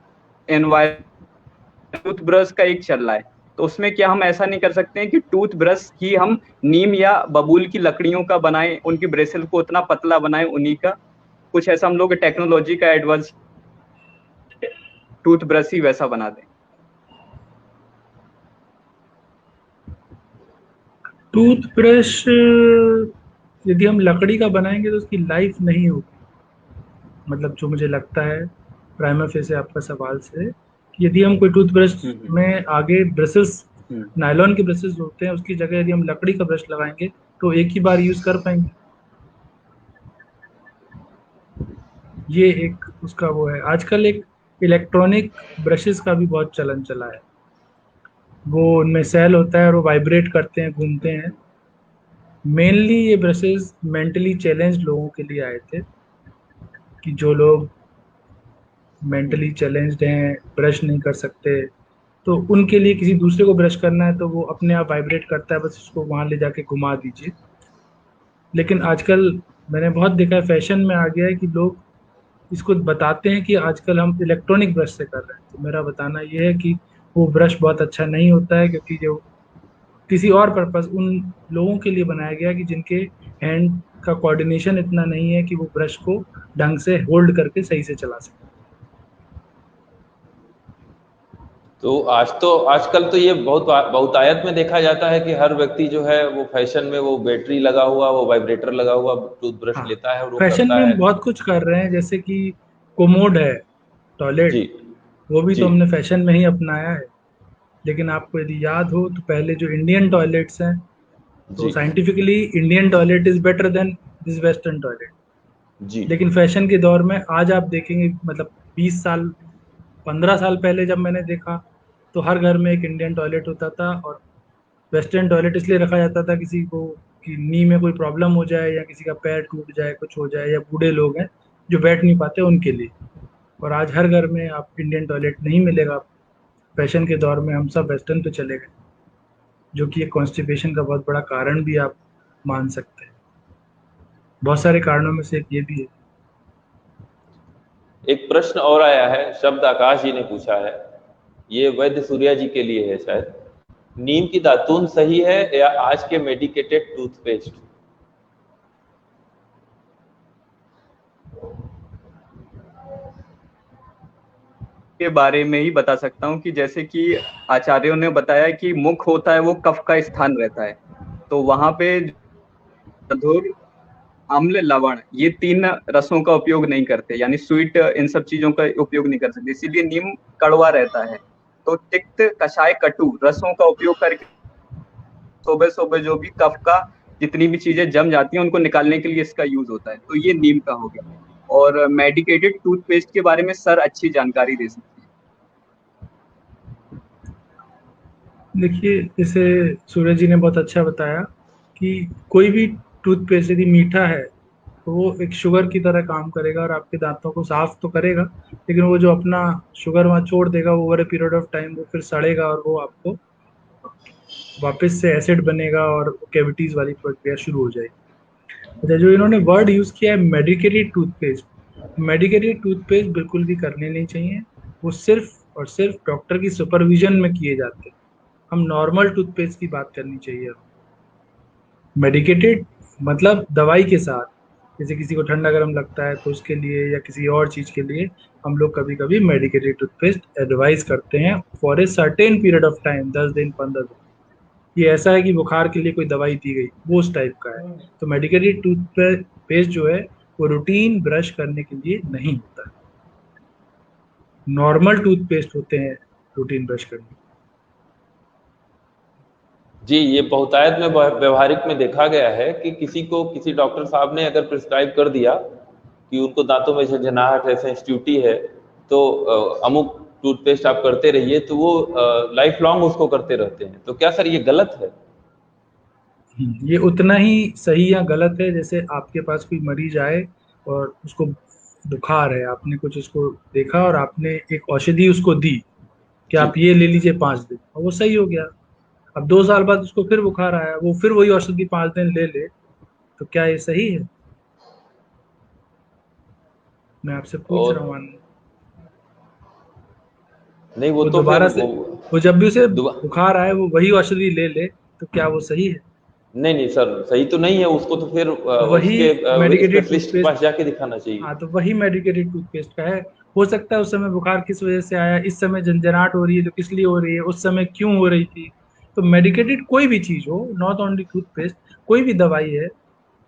टूथ ब्रश का एक चल रहा है, तो उसमें क्या हम ऐसा नहीं कर सकते हैं कि टूथ ब्रश ही हम नीम या बबूल की लकड़ियों का बनाएं, उनकी ब्रेसल को उतना पतला बनाएं उन्हीं का, कुछ ऐसा हम लोग टेक्नोलॉजी का एडवांस टूथ ब्रश ही वैसा बना दें। टूथब्रश यदि हम लकड़ी का बनाएंगे तो उसकी लाइफ नहीं होगी। मतलब जो मुझे लगता है प्राइमा फेसे आपका सवाल से, कि यदि हम कोई टूथब्रश में आगे ब्रशेस, नायलॉन के ब्रशेस होते हैं, उसकी जगह यदि हम लकड़ी का ब्रश लगाएंगे तो एक ही बार यूज कर पाएंगे। ये एक उसका वो है। आजकल एक इलेक्ट्रॉनिक ब्रशेस का भी बहुत चलन चला है, वो उनमें सेल होता है और वो वाइब्रेट करते हैं, घूमते हैं। मेनली ये ब्रशेस मेंटली चैलेंज्ड लोगों के लिए आए थे, कि जो लोग मेंटली चैलेंज्ड हैं, ब्रश नहीं कर सकते, तो उनके लिए किसी दूसरे को ब्रश करना है तो वो अपने आप वाइब्रेट करता है, बस उसको वहाँ ले जाके घुमा दीजिए। लेकिन आजकल मैंने बहुत देखा है, फैशन में आ गया है कि लोग इसको बताते हैं कि आजकल हम इलेक्ट्रॉनिक ब्रश से कर रहे हैं। तो मेरा बताना ये है कि वो ब्रश बहुत अच्छा नहीं होता है, क्योंकि जो किसी और पर्पस उन लोगों के लिए बनाया गया कि जिनके हैंड का कोऑर्डिनेशन इतना नहीं है कि वो ब्रश को ढंग से होल्ड करके सही से चला सके। तो आजकल तो ये बहुतायत में देखा जाता है कि हर व्यक्ति जो है वो फैशन में वो बैटरी लगा हुआ, वो वाइब्रेटर लगा हुआ टूथब्रश लेता है और वो फैशन करता में है। हम बहुत कुछ कर रहे हैं, जैसे कि कोमोड है टॉयलेट, जी वो भी जी तो हमने फैशन में ही अपनाया है। लेकिन आपको यदि याद हो तो पहले जो इंडियन टॉयलेट्स हैं, तो जी scientifically Indian toilet is better than this western toilet. जी लेकिन फैशन के दौर में आज आप देखेंगे, मतलब 20 साल 15 साल पहले जब मैंने देखा तो हर घर में एक इंडियन टॉयलेट होता था, और वेस्टर्न टॉयलेट इसलिए रखा जाता था किसी को कि नी में कोई प्रॉब्लम हो जाए या किसी का पैर टूट जाए, कुछ हो जाए, या बूढ़े लोग हैं जो बैठ नहीं पाते उनके लिए। और आज हर घर में आप इंडियन टॉयलेट नहीं मिलेगा। फैशन के दौर में हम सब वेस्टर्न पे चले गए, जो कि एक कॉन्स्टिपेशन का बहुत बड़ा कारण भी आप मान सकते हैं। बहुत सारे कारणों में से एक ये भी है। एक प्रश्न और आया है, शब्द आकाश जी ने पूछा है, ये वैद्य सूर्या जी के लिए है शायद। नीम की दातून सही है या आज के मेडिकेटेड टूथपेस्ट? के बारे में ही बता सकता हूँ कि जैसे कि आचार्यों ने बताया कि मुख होता है वो कफ का स्थान रहता है, तो वहां पे मधुर, अम्ल, लवण, ये 3 रसों का उपयोग नहीं करते, यानी स्वीट इन सब चीजों का उपयोग नहीं कर सकते, इसीलिए नीम कड़वा रहता है। तो तिक्त, कषाय, कटु रसों का उपयोग करके सुबह सुबह जो भी कफ का जितनी भी चीजें जम जाती हैं उनको निकालने के लिए इसका यूज होता है। तो ये नीम का हो गया। और मेडिकेटेड टूथपेस्ट के बारे में सर अच्छी जानकारी दे सकते हैं। देखिए, जैसे सूरज जी ने बहुत अच्छा बताया कि कोई भी टूथपेस्ट यदि मीठा है तो वो एक शुगर की तरह काम करेगा और आपके दांतों को साफ तो करेगा, लेकिन वो जो अपना शुगर वहाँ छोड़ देगा वो over a period of time वो फिर सड़ेगा और वो आपको वापस से एसिड बनेगा और कैविटीज वाली प्रक्रिया शुरू हो जाएगी। अच्छा, जो इन्होंने वर्ड यूज किया है मेडिकेटेड टूथपेस्ट, मेडिकेटेड टूथपेस्ट बिल्कुल भी करने नहीं चाहिए। वो सिर्फ और सिर्फ डॉक्टर की सुपरविजन में किए जाते हैं। हम नॉर्मल टूथपेस्ट की बात करनी चाहिए। मेडिकेटेड मतलब दवाई के साथ, जैसे किसी को ठंडा गर्म लगता है तो उसके लिए या किसी और चीज के लिए हम लोग कभी कभी मेडिकेटेड टूथपेस्ट एडवाइस करते हैं for a certain period of time, 10 दिन 15 दिन। ये ऐसा है कि बुखार के लिए कोई दवाई दी गई, वो उस टाइप का है। तो मेडिकेटेड टूथपेस्ट जो है वो रूटीन ब्रश करने के लिए नहीं होता है। नॉर्मल टूथपेस्ट होते हैं रूटीन ब्रश करने। जी, ये बहुतायत में व्यवहारिक में देखा गया है कि किसी को किसी डॉक्टर साहब ने अगर प्रिस्क्राइब कर दिया कि उनको दांतों में झंझनाहट है, सेंसिटिविटी है, तो अमुक टूथपेस्ट आप करते रहिए, तो वो लाइफ लॉन्ग उसको करते रहते हैं। तो क्या सर ये गलत है? ये उतना ही सही या गलत है जैसे आपके पास कोई मरीज आए और उसको बुखार है, आपने कुछ उसको देखा और आपने एक औषधि उसको दी कि जी। आप ये ले लीजिए 5 दिन, और वो सही हो गया। अब 2 साल बाद उसको फिर बुखार आया, वो फिर वही औषधि 5 दिन ले ले, तो क्या ये सही है? मैं आपसे पूछ और रहा हूँ आनंद। नहीं, वो वो तो फिर दोबारा से, वो जब भी उसे दुबा बुखार आए वो वही औषधि ले ले, तो क्या वो सही है? नहीं नहीं सर, सही तो नहीं है। उसको तो फिर वही उसके मेडिकेटेड स्पेशलिस्ट के टूथपेस्ट। पास जाके दिखाना चाहिए। हाँ, तो वही मेडिकेटेड टूथपेस्ट का है। हो सकता है उस समय बुखार किस वजह से आया, इस समय झंझनाहट हो रही है तो किस लिए हो रही है, उस समय क्यों हो रही थी। तो मेडिकेटेड कोई भी चीज हो, नॉट ओनली टूथपेस्ट, कोई भी दवाई है,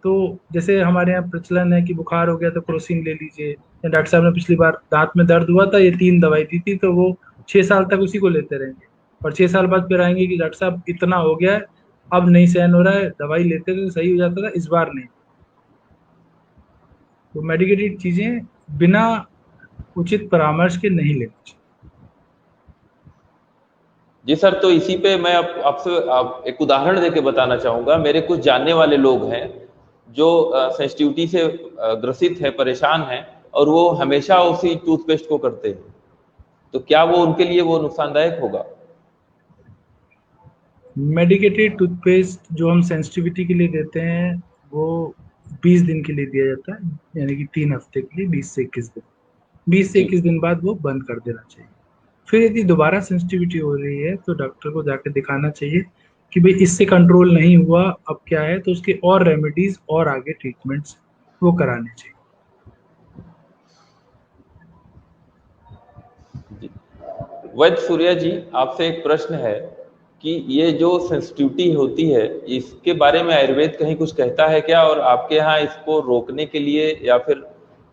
तो जैसे हमारे यहाँ प्रचलन है कि बुखार हो गया तो क्रोसिन ले लीजिए, या डॉक्टर साहब ने पिछली बार दांत में दर्द हुआ था ये 3 दवाई दी थी, तो वो 6 साल तक उसी को लेते रहेंगे। और 6 साल बाद फिर आएंगे कि डॉक्टर साहब इतना हो गया है, अब नहीं सहन हो रहा है, दवाई लेते थे तो सही हो जाता था, इस बार नहीं। तो मेडिकेटेड चीजें बिना उचित परामर्श के नहीं लेनी चाहिए। जी सर, तो इसी पे मैं आपसे एक उदाहरण देके बताना चाहूंगा। मेरे कुछ जानने वाले लोग हैं जो सेंसिटिविटी से ग्रसित है, परेशान हैं, और वो हमेशा उसी टूथपेस्ट को करते हैं। तो क्या वो उनके लिए वो नुकसानदायक होगा? मेडिकेटेड टूथपेस्ट जो हम सेंसिटिविटी के लिए देते हैं वो 20 दिन के लिए दिया जाता है, यानी कि 3 हफ्ते के लिए, 20 से 21 दिन। 20 से जी। 21 दिन बाद वो बंद कर देना चाहिए। फिर यदि दोबारा सेंसिटिविटी हो रही है तो डॉक्टर को जाकर दिखाना चाहिए कि भाई इससे कंट्रोल नहीं हुआ, अब क्या है, तो उसके और रेमेडीज और आगे ट्रीटमेंट्स वो कराने चाहिए। जी। वैद्य सूर्या जी, आपसे एक प्रश्न है कि ये जो सेंसिटिविटी होती है, इसके बारे में आयुर्वेद कहीं कुछ कहता है क्या? और आपके यहाँ इसको रोकने के लिए या फिर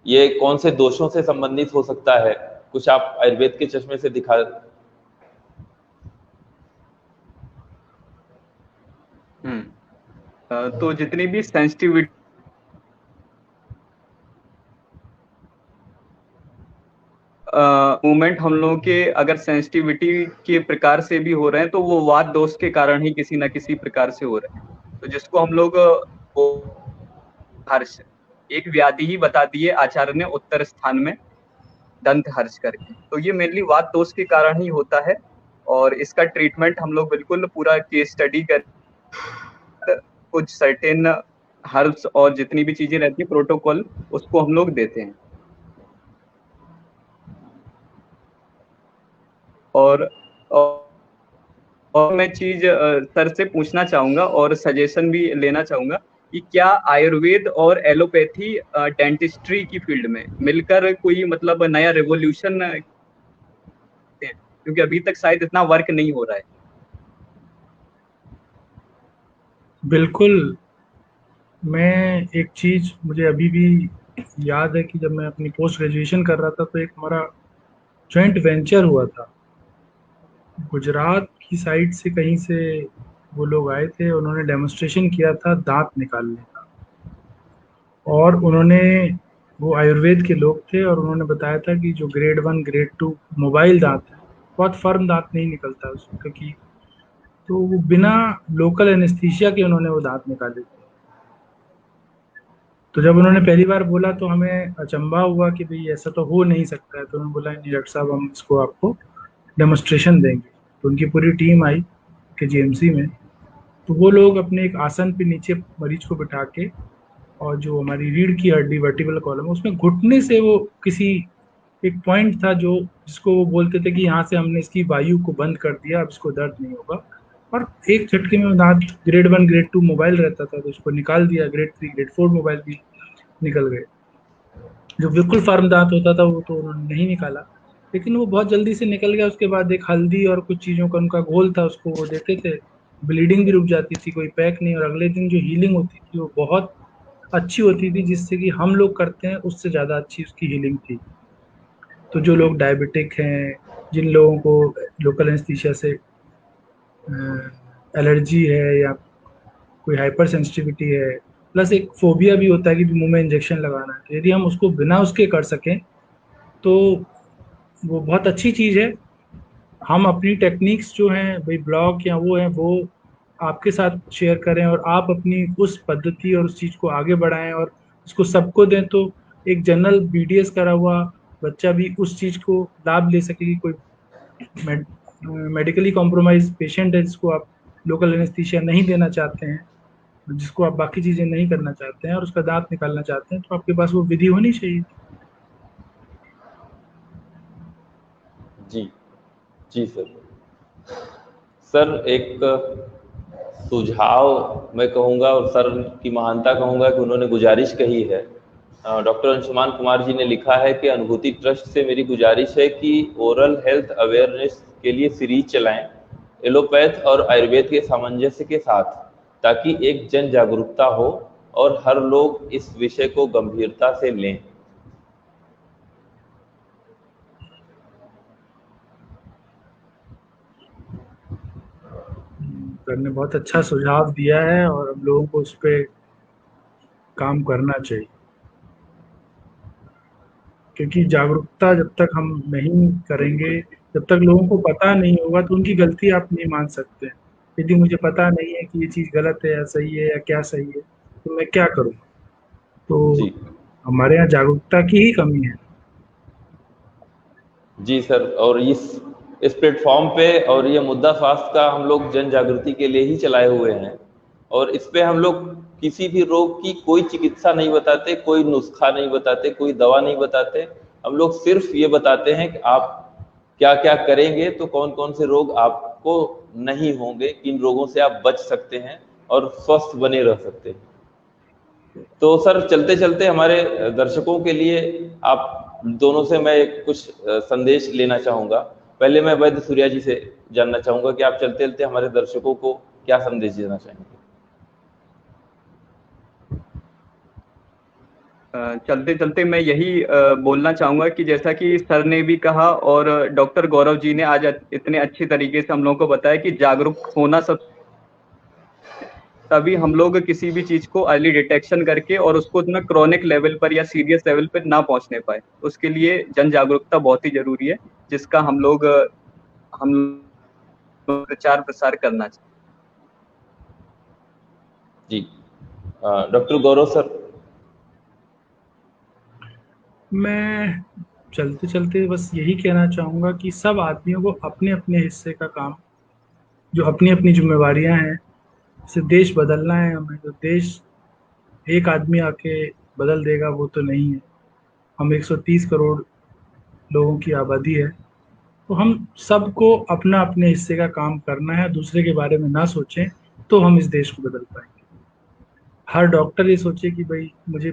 ये कौन से दोषों से संबंधित हो सकता है, कुछ आप आयुर्वेद के चश्मे से दिखा। तो जितनी भी सेंसिटिविटी मूवमेंट हम लोगों के अगर सेंसिटिविटी के प्रकार से भी हो रहे हैं तो वो वात दोष के कारण ही किसी न किसी प्रकार से हो रहे हैं। तो जिसको हम लोग हर्ष एक व्याधि ही बता दिए आचार्य ने उत्तर स्थान में दंत हर्ष करके। तो ये मेनली वात दोष के कारण ही होता है और इसका ट्रीटमेंट हम लोग बिल्कुल पूरा केस स्टडी कर कुछ सर्टेन हर्ब्स और जितनी भी चीजें रहती है प्रोटोकॉल उसको हम लोग देते हैं। और मैं चीज सर से पूछना चाहूंगा और सजेशन भी लेना चाहूंगा कि क्या आयुर्वेद और एलोपैथी डेंटिस्ट्री की फील्ड में मिलकर कोई मतलब नया रेवोल्यूशन, क्योंकि अभी तक शायद इतना वर्क नहीं हो रहा है। बिल्कुल, मैं एक चीज़ मुझे अभी भी याद है कि जब मैं अपनी पोस्ट ग्रेजुएशन कर रहा था तो एक हमारा जॉइंट वेंचर हुआ था। गुजरात की साइड से कहीं से वो लोग आए थे, उन्होंने डेमोन्स्ट्रेशन किया था दांत निकालने का, और उन्होंने वो आयुर्वेद के लोग थे और उन्होंने बताया था कि जो ग्रेड 1 ग्रेड 2 मोबाइल दांत है, बहुत फर्म दांत नहीं निकलता उसका, क्योंकि तो वो बिना लोकल एनेस्थीसिया के उन्होंने वो दांत निकाले थे। तो जब उन्होंने पहली बार बोला तो हमें अचंभा हुआ कि भाई ऐसा तो हो नहीं सकता है। तो उन्होंने बोला नहीं डॉक्टर साहब, हम इसको आपको डेमोन्स्ट्रेशन देंगे। तो उनकी पूरी टीम आई के जीएमसी में, तो वो लोग अपने एक आसन पे नीचे मरीज को बिठा के, और जो हमारी रीढ़ की हड्डी वर्टिब्रल कॉलम उसमें घुटने से वो किसी एक पॉइंट था जो जिसको वो बोलते थे कि यहाँ से हमने इसकी वायु को बंद कर दिया, अब इसको दर्द नहीं होगा, और एक झटके में दांत ग्रेड 1 ग्रेड 2 मोबाइल रहता था तो उसको निकाल दिया। ग्रेड 3 ग्रेड 4 मोबाइल भी निकल गए। जो बिल्कुल फार्म दांत होता था वो तो उन्होंने नहीं निकाला, लेकिन वो बहुत जल्दी से निकल गया। उसके बाद एक हल्दी और कुछ चीज़ों का उनका घोल था, उसको वो देते थे, ब्लीडिंग भी रुक जाती थी, कोई पैक नहीं, और अगले दिन जो हीलिंग होती थी वो बहुत अच्छी होती थी, जिससे कि हम लोग करते हैं उससे ज़्यादा अच्छी उसकी हीलिंग थी। तो जो लोग डायबिटिक हैं, जिन लोगों को लोकल एनेस्थीसिया से एलर्जी है या कोई हाइपर सेंसिटिविटी है, प्लस एक फोबिया भी होता है कि मुंह में इंजेक्शन लगाना है, तो यदि हम उसको बिना उसके कर सकें तो वो बहुत अच्छी चीज़ है। हम अपनी टेक्निक्स जो हैं भाई ब्लॉग या वो हैं वो आपके साथ शेयर करें, और आप अपनी उस पद्धति और उस चीज़ को आगे बढ़ाएं और उसको सबको दें, तो एक जनरल बीडीएस करा हुआ बच्चा भी उस चीज़ को लाभ ले सके। कि कोई मेडिकली कॉम्प्रोमाइज पेशेंट है जिसको आप लोकल एनेस्थीसिया नहीं देना चाहते हैं, जिसको आप बाकी चीज़ें नहीं करना चाहते हैं और उसका दांत निकालना चाहते हैं, तो आपके पास वो विधि होनी चाहिए। जी जी सर। सर एक सुझाव मैं कहूँगा और सर की महानता कहूँगा कि उन्होंने गुजारिश कही है। डॉक्टर अंशुमान कुमार जी ने लिखा है कि अनुभूति ट्रस्ट से मेरी गुजारिश है कि ओरल हेल्थ अवेयरनेस के लिए सीरीज चलाएं एलोपैथ और आयुर्वेद के सामंजस्य के साथ, ताकि एक जन जागरूकता हो और हर लोग इस विषय को गंभीरता से लें। सर ने बहुत अच्छा सुझाव दिया है और हम लोगों को उस पर काम करना चाहिए, क्योंकि जागरूकता जब तक हम नहीं करेंगे, जब तक लोगों को पता नहीं होगा तो उनकी गलती आप नहीं मान सकते। यदि मुझे पता नहीं है कि ये चीज़ गलत है या सही है या क्या सही है, तो मैं क्या करूँ? तो जी हमारे यहाँ जागरूकता की ही कमी है। जी सर, और इस प्लेटफॉर्म पे और ये मुद्दा स्वास्थ्य का हम लोग जन जागृति के लिए ही चलाए हुए हैं, और इस पे हम लोग किसी भी रोग की कोई चिकित्सा नहीं बताते, कोई नुस्खा नहीं बताते, कोई दवा नहीं बताते। हम लोग सिर्फ ये बताते हैं कि आप क्या क्या करेंगे तो कौन कौन से रोग आपको नहीं होंगे, किन रोगों से आप बच सकते हैं और स्वस्थ बने रह सकते हैं। तो सर चलते चलते हमारे दर्शकों के लिए आप दोनों से मैं कुछ संदेश लेना चाहूँगा। पहले मैं वैद्य सूर्या जी से जानना चाहूँगा कि आप चलते चलते हमारे दर्शकों को क्या संदेश देना चाहेंगे। चलते चलते मैं यही बोलना चाहूँगा कि जैसा कि सर ने भी कहा और डॉक्टर गौरव जी ने आज इतने अच्छे तरीके से हम लोगों को बताया कि जागरूक होना सब तभी हम लोग किसी भी चीज को अर्ली डिटेक्शन करके और उसको ना क्रोनिक लेवल पर या सीरियस लेवल पर ना पहुंचने पाए। उसके लिए जन जागरूकता बहुत ही जरूरी है, जिसका हम लोग प्रचार प्रसार करना चाहिए। जी डॉक्टर गौरव सर। मैं चलते चलते बस यही कहना चाहूँगा कि सब आदमियों को अपने अपने हिस्से का काम, जो अपनी अपनी जिम्मेवारियां हैं, जैसे देश बदलना है हमें, तो देश एक आदमी आके बदल देगा वो तो नहीं है। हम 130 करोड़ लोगों की आबादी है, तो हम सबको अपना अपने हिस्से का काम करना है, दूसरे के बारे में ना सोचें, तो हम इस देश को बदल पाएंगे। हर डॉक्टर ये सोचे कि भाई मुझे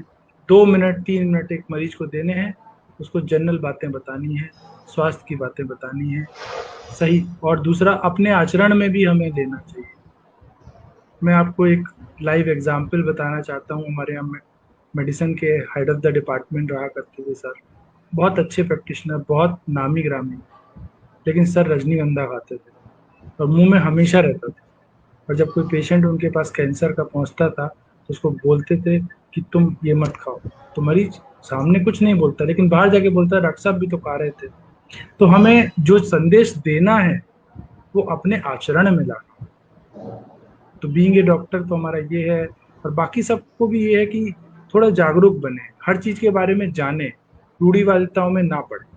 2 मिनट 3 मिनट एक मरीज को देने हैं, उसको जनरल बातें बतानी है, स्वास्थ्य की बातें बतानी है, सही। और दूसरा, अपने आचरण में भी हमें लेना चाहिए। मैं आपको एक लाइव एग्जाम्पल बताना चाहता हूँ। हमारे यहाँ मेडिसिन के हेड ऑफ द डिपार्टमेंट रहा करते थे सर, बहुत अच्छे प्रैक्टिशनर, बहुत नामी ग्रामी, लेकिन सर रजनीगंधा खाते थे और मुंह में हमेशा रहता था। और जब कोई पेशेंट उनके पास कैंसर का पहुंचता था तो उसको बोलते थे कि तुम ये मत खाओ, तो मरीज सामने कुछ नहीं बोलता, लेकिन बाहर जाके बोलता डॉक्टर साहब भी तो खा रहे थे। तो हमें जो संदेश देना है वो अपने आचरण में लाना। तो बीइंग ए डॉक्टर तो हमारा ये है, और बाकी सबको भी ये है कि थोड़ा जागरूक बने, हर चीज के बारे में जाने, रूढ़िवादिताओं में ना पड़े।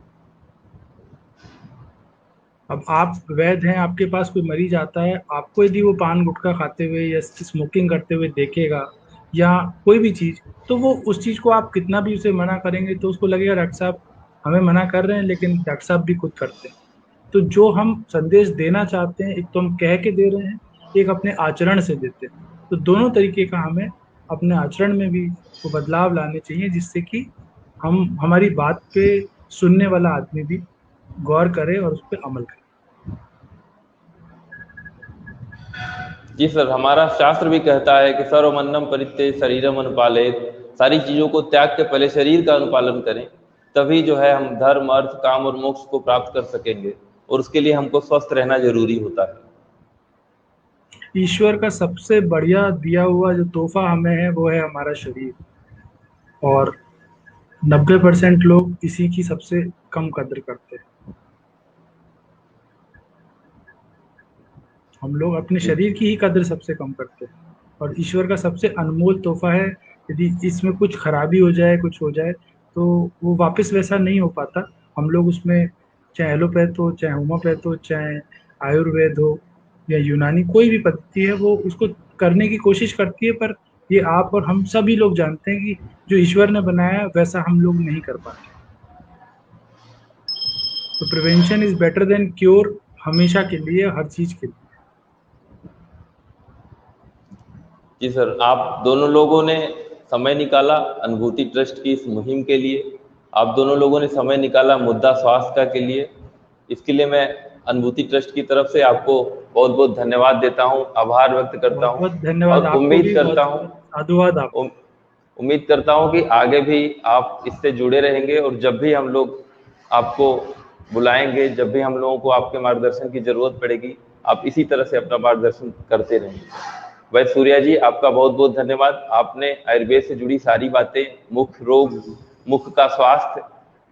अब आप वैद्य हैं, आपके पास कोई मरीज आता है, आपको यदि वो पान गुटखा खाते हुए या स्मोकिंग करते हुए देखेगा या कोई भी चीज, तो वो उस चीज को आप कितना भी उसे मना करेंगे तो उसको लगेगा डॉक्टर साहब हमें मना कर रहे हैं, लेकिन डॉक्टर साहब भी खुद करते हैं। तो जो हम संदेश देना चाहते हैं, एक तो हम कह के दे रहे हैं, एक अपने आचरण से देते हैं। तो दोनों तरीके का हमें अपने आचरण में भी वो बदलाव लाने चाहिए, जिससे कि हम हमारी बात पे सुनने वाला आदमी भी गौर करे और उस पर अमल करे। जी सर, हमारा शास्त्र भी कहता है कि सर्वमन्नम परित्यज्य शरीरम अनुपालेत, सारी चीजों को त्याग के पहले शरीर का अनुपालन करें, तभी जो है हम धर्म अर्थ काम और मोक्ष को प्राप्त कर सकेंगे, और उसके लिए हमको स्वस्थ रहना जरूरी होता है। ईश्वर का सबसे बढ़िया दिया हुआ जो तोहफा हमें है वो है हमारा शरीर, और 90% लोग इसी की सबसे कम कद्र करते हैं। हम लोग अपने शरीर की ही कद्र सबसे कम करते हैं, और ईश्वर का सबसे अनमोल तोहफा है। यदि इसमें कुछ खराबी हो जाए, कुछ हो जाए, तो वो वापस वैसा नहीं हो पाता। हम लोग उसमें, चाहे एलोपैथ हो, चाहे होम्योपैथ हो, चाहे आयुर्वेद हो या यूनानी, कोई भी पद्धति है, वो उसको करने की कोशिश करती है, पर ये आप और हम सभी लोग जानते हैं कि जो ईश्वर ने बनाया है वैसा हम लोग नहीं कर पाते। तो prevention is better than cure, हमेशा के लिए, हर चीज के लिए। जी सर, आप दोनों लोगों ने समय निकाला अनुभूति ट्रस्ट की इस मुहिम के लिए, आप दोनों लोगों ने समय निकाला मुद्दा स्वास्थ्य का के लिए। इसके लिए मैं अनुभूति ट्रस्ट की तरफ से आपको बहुत बहुत धन्यवाद देता हूं, आभार व्यक्त करता बहुत हूं, बहुत धन्यवाद और आपको उम्मीद भी, करता बहुत हूं साधुवाद आप। उम्मीद करता हूं कि आगे भी आप इससे जुड़े रहेंगे, और जब भी हम लोग आपको बुलाएंगे, जब भी हम लोगों को आपके मार्गदर्शन की जरूरत पड़ेगी, आप इसी तरह से अपना मार्गदर्शन करते रहेंगे। वैद्य सूर्या जी, आपका बहुत बहुत धन्यवाद। आपने आयुर्वेद से जुड़ी सारी बातें, मुख रोग, मुख का स्वास्थ्य,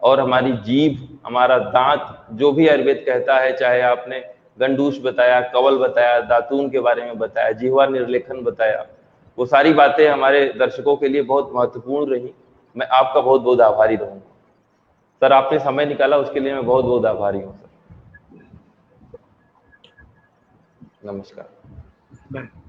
और हमारी जीभ, हमारा दांत, जो भी आयुर्वेद कहता है, चाहे आपने गंडूश बताया, कवल बताया, दातून के बारे में बताया, जिह्वा निर्लेखन बताया, वो सारी बातें हमारे दर्शकों के लिए बहुत महत्वपूर्ण रही। मैं आपका बहुत बहुत आभारी रहूंगा सर, आपने समय निकाला उसके लिए मैं बहुत बहुत आभारी हूँ सर। नमस्कार। बाय।